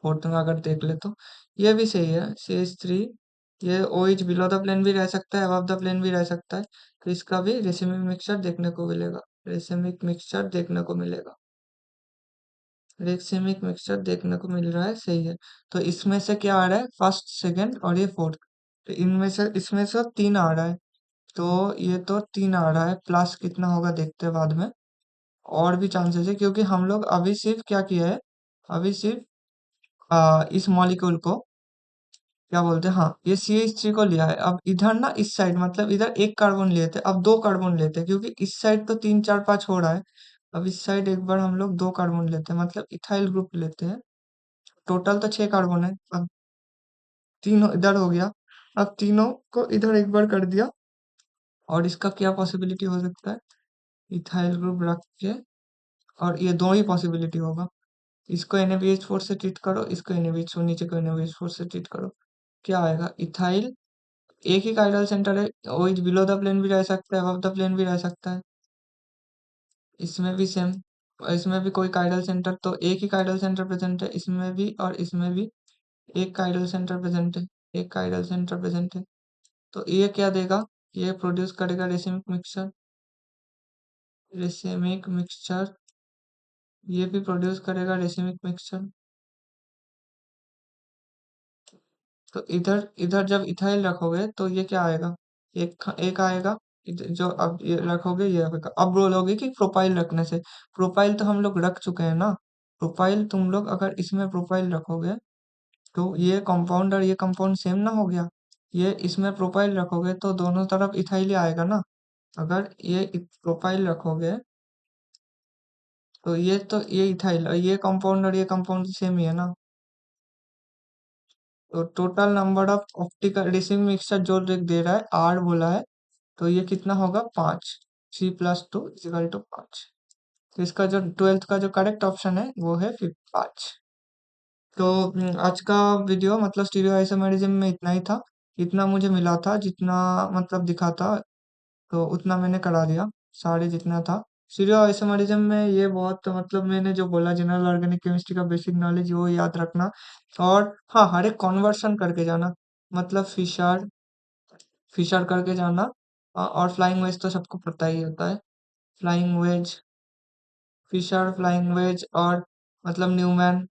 फोर्थ में अगर देख ले तो ये भी सही है, CH3। ये OH बिलो द प्लेन भी रह सकता है, अबव द प्लेन भी रह सकता है। तो इसका भी रेसिमिक मिक्सचर देखने को मिलेगा, रेसिमिक मिक्सचर देखने को मिलेगा, रेसिमिक मिक्सचर देखने को मिल रहा है, सही है। तो इसमें से क्या आ रहा है? फर्स्ट, सेकंड और ये फोर्थ। तो इनमें से, इसमें से 3 आ रहा है। तो ये तो 3 आ रहा है, प्लस कितना होगा देखते हैं बाद में। और भी चांसेस है, क्योंकि हम लोग अभी सिर्फ क्या किया है, अभी सिर्फ इस मॉलिक्यूल को क्या बोलते हैं, हाँ, ये CH3 को लिया है। अब इधर ना, इस साइड मतलब इधर एक कार्बन लिए थे, अब 2 कार्बन लेते हैं, क्योंकि इस साइड तो 3 4 5 हो रहा है। अब इस साइड एक बार हम लोग 2 कार्बन लेते हैं, मतलब इथाइल ग्रुप लेते हैं। टोटल तो 6 कार्बन है। अब तीनों इधर हो गया। अब तीनों को इधर एक बार कर दिया, और इसका क्या पॉसिबिलिटी हो सकता है, इथाइल ग्रुप रख के, और ये दो ही पॉसिबिलिटी होगा। इसको NaBH4 से ट्रीट करो, इसको NaBH4, नीचे को NaBH4 से ट्रीट करो, क्या आएगा, इथाइल। एक ही काइडल सेंटर है, वो बिलो द प्लेन भी रह सकता है, अबव द प्लेन भी रह सकता है। इसमें भी सेम, इसमें भी कोई काइडल सेंटर, तो एक ही काइडल सेंटर प्रेजेंट है, इसमें भी और इसमें भी एक काइडल सेंटर प्रेजेंट है, एक काइडल सेंटर प्रेजेंट है। तो ये क्या देगा, ये प्रोड्यूस करेगा रेसिमिक मिक्सचर, रेसिमिक मिक्सचर, ये भी प्रोड्यूस करेगा रेसिमिक मिक्सचर। तो इधर इधर जब इथाइल रखोगे तो ये क्या आएगा, एक आएगा। जो अब ये रखोगे ये आएगा। अब बोलोगे कि प्रोपाइल रखने से, प्रोपाइल तो हम लोग रख चुके हैं ना। प्रोपाइल तुम लोग अगर इसमें प्रोपाइल रखोगे तो ये कंपाउंड और ये कंपाउंड सेम ना हो गया। ये इसमें प्रोपाइल रखोगे तो दोनों तरफ इथाइल ही आएगा ना। अगर ये प्रोपाइल रखोगे तो ये इथाइल, और ये कंपाउंड और ये कंपाउंड सेम ही है ना। तो total number of optical receiving mixture जो दे रहा है आर बोला है, तो ये कितना होगा, 5। 3+2 = 5। तो इसका जो 12th का जो करेक्ट ऑप्शन है वो है 5। तो आज का वीडियो मतलब स्टीरियो आइसोमेरिज्म में इतना ही था। इतना मुझे मिला था, जितना मतलब दिखा था, तो उतना मैंने करा दिया, सारे जितना था। स्टीरियो आइसोमेरिज्म में ये बहुत मतलब मैंने जो बोला, जनरल ऑर्गेनिक केमिस्ट्री का बेसिक नॉलेज वो याद रखना। और हाँ, हर एक कन्वर्शन करके जाना, मतलब फिशर फिशर करके जाना। और फ्लाइंग वेज तो सबको पता ही होता है, flying wedge, Fischer, flying wedge, और मतलब न्यूमैन,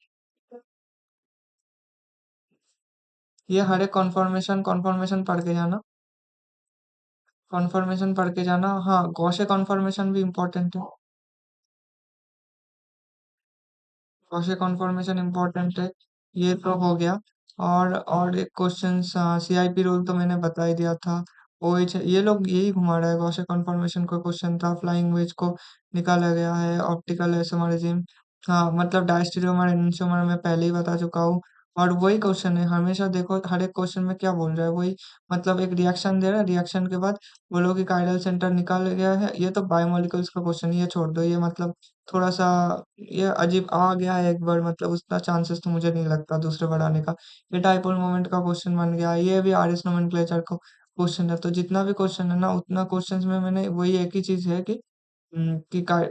ये हर एक कॉन्फॉर्मेशन कॉन्फॉर्मेशन पढ़ के जाना, कॉन्फॉर्मेशन पढ़ के जाना। हाँ, गॉसे कॉन्फॉर्मेशन भी इम्पोर्टेंट है, गॉसे कॉन्फॉर्मेशन इम्पोर्टेंट है। ये तो हो गया। और एक क्वेश्चन, CIP रूल तो मैंने बता ही दिया था। OH, ये लोग यही घुमा रहा है, गॉसे कॉन्फॉर्मेशन का क्वेश्चन था, फ्लाइंग वेज को निकाला गया है, ऑप्टिकल आइसोमेरिज्म। हाँ, मतलब डायस्टेरियोमर एन्ंटियोमर मैं पहले ही बता चुका हूँ। और वही क्वेश्चन है, हमेशा देखो हर एक क्वेश्चन में क्या बोल रहा है, वही मतलब एक रिएक्शन दे रहा है, रिएक्शन के बाद बोलो कि काइरल सेंटर निकाल गया है। ये तो बायोमोलिक्यूल्स का क्वेश्चन, ये छोड़ दो, ये मतलब थोड़ा सा ये अजीब आ गया है एक बार, मतलब उतना चांसेस तो मुझे नहीं लगता दूसरे बार आने का। ये डाइपोल मोमेंट का क्वेश्चन बन गया, ये भी RS नोमेनक्लेचर का क्वेश्चन है। तो जितना भी क्वेश्चन है ना, उतना क्वेश्चंस में मैंने वही एक ही चीज है कि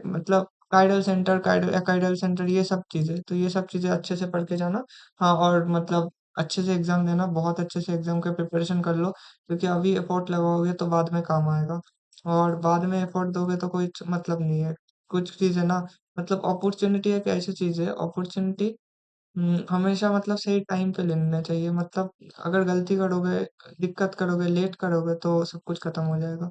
मतलब काइडल सेंटर, काइडल एकाइडल सेंटर, ये सब चीजें, तो ये सब चीजें अच्छे से पढ़ के जाना। हाँ, और मतलब अच्छे से एग्जाम देना, बहुत अच्छे से एग्जाम का प्रिपरेशन कर लो, क्योंकि अभी एफर्ट लगाओगे तो बाद में काम आएगा, और बाद में एफर्ट दोगे तो कोई मतलब नहीं है। कुछ चीज़ है ना, मतलब अपॉर्चुनिटी एक ऐसी चीज़ है, अपॉर्चुनिटी हमेशा मतलब सही टाइम पे ले लेना चाहिए। मतलब अगर गलती करोगे, दिक्कत करोगे, लेट करोगे तो सब कुछ खत्म हो जाएगा,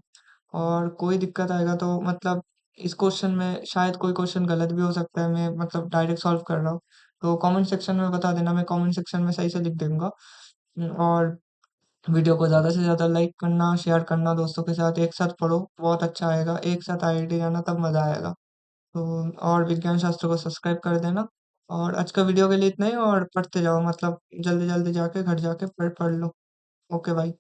और कोई दिक्कत आएगा तो मतलब इस क्वेश्चन में शायद कोई क्वेश्चन गलत भी हो सकता है, मैं मतलब डायरेक्ट सॉल्व कर रहा हूँ, तो कमेंट सेक्शन में बता देना, मैं कमेंट सेक्शन में सही से लिख दूंगा। और वीडियो को ज़्यादा से ज़्यादा लाइक करना, शेयर करना दोस्तों के साथ, एक साथ पढ़ो, बहुत अच्छा आएगा, एक साथ IIT जाना तब मज़ा आएगा। तो और विज्ञान शास्त्र को सब्सक्राइब कर देना। और आज का वीडियो के लिए इतना ही, और पढ़ते जाओ, मतलब जल्दी जल्दी जाके घर जाके पढ़ पढ़ लो। ओके भाई।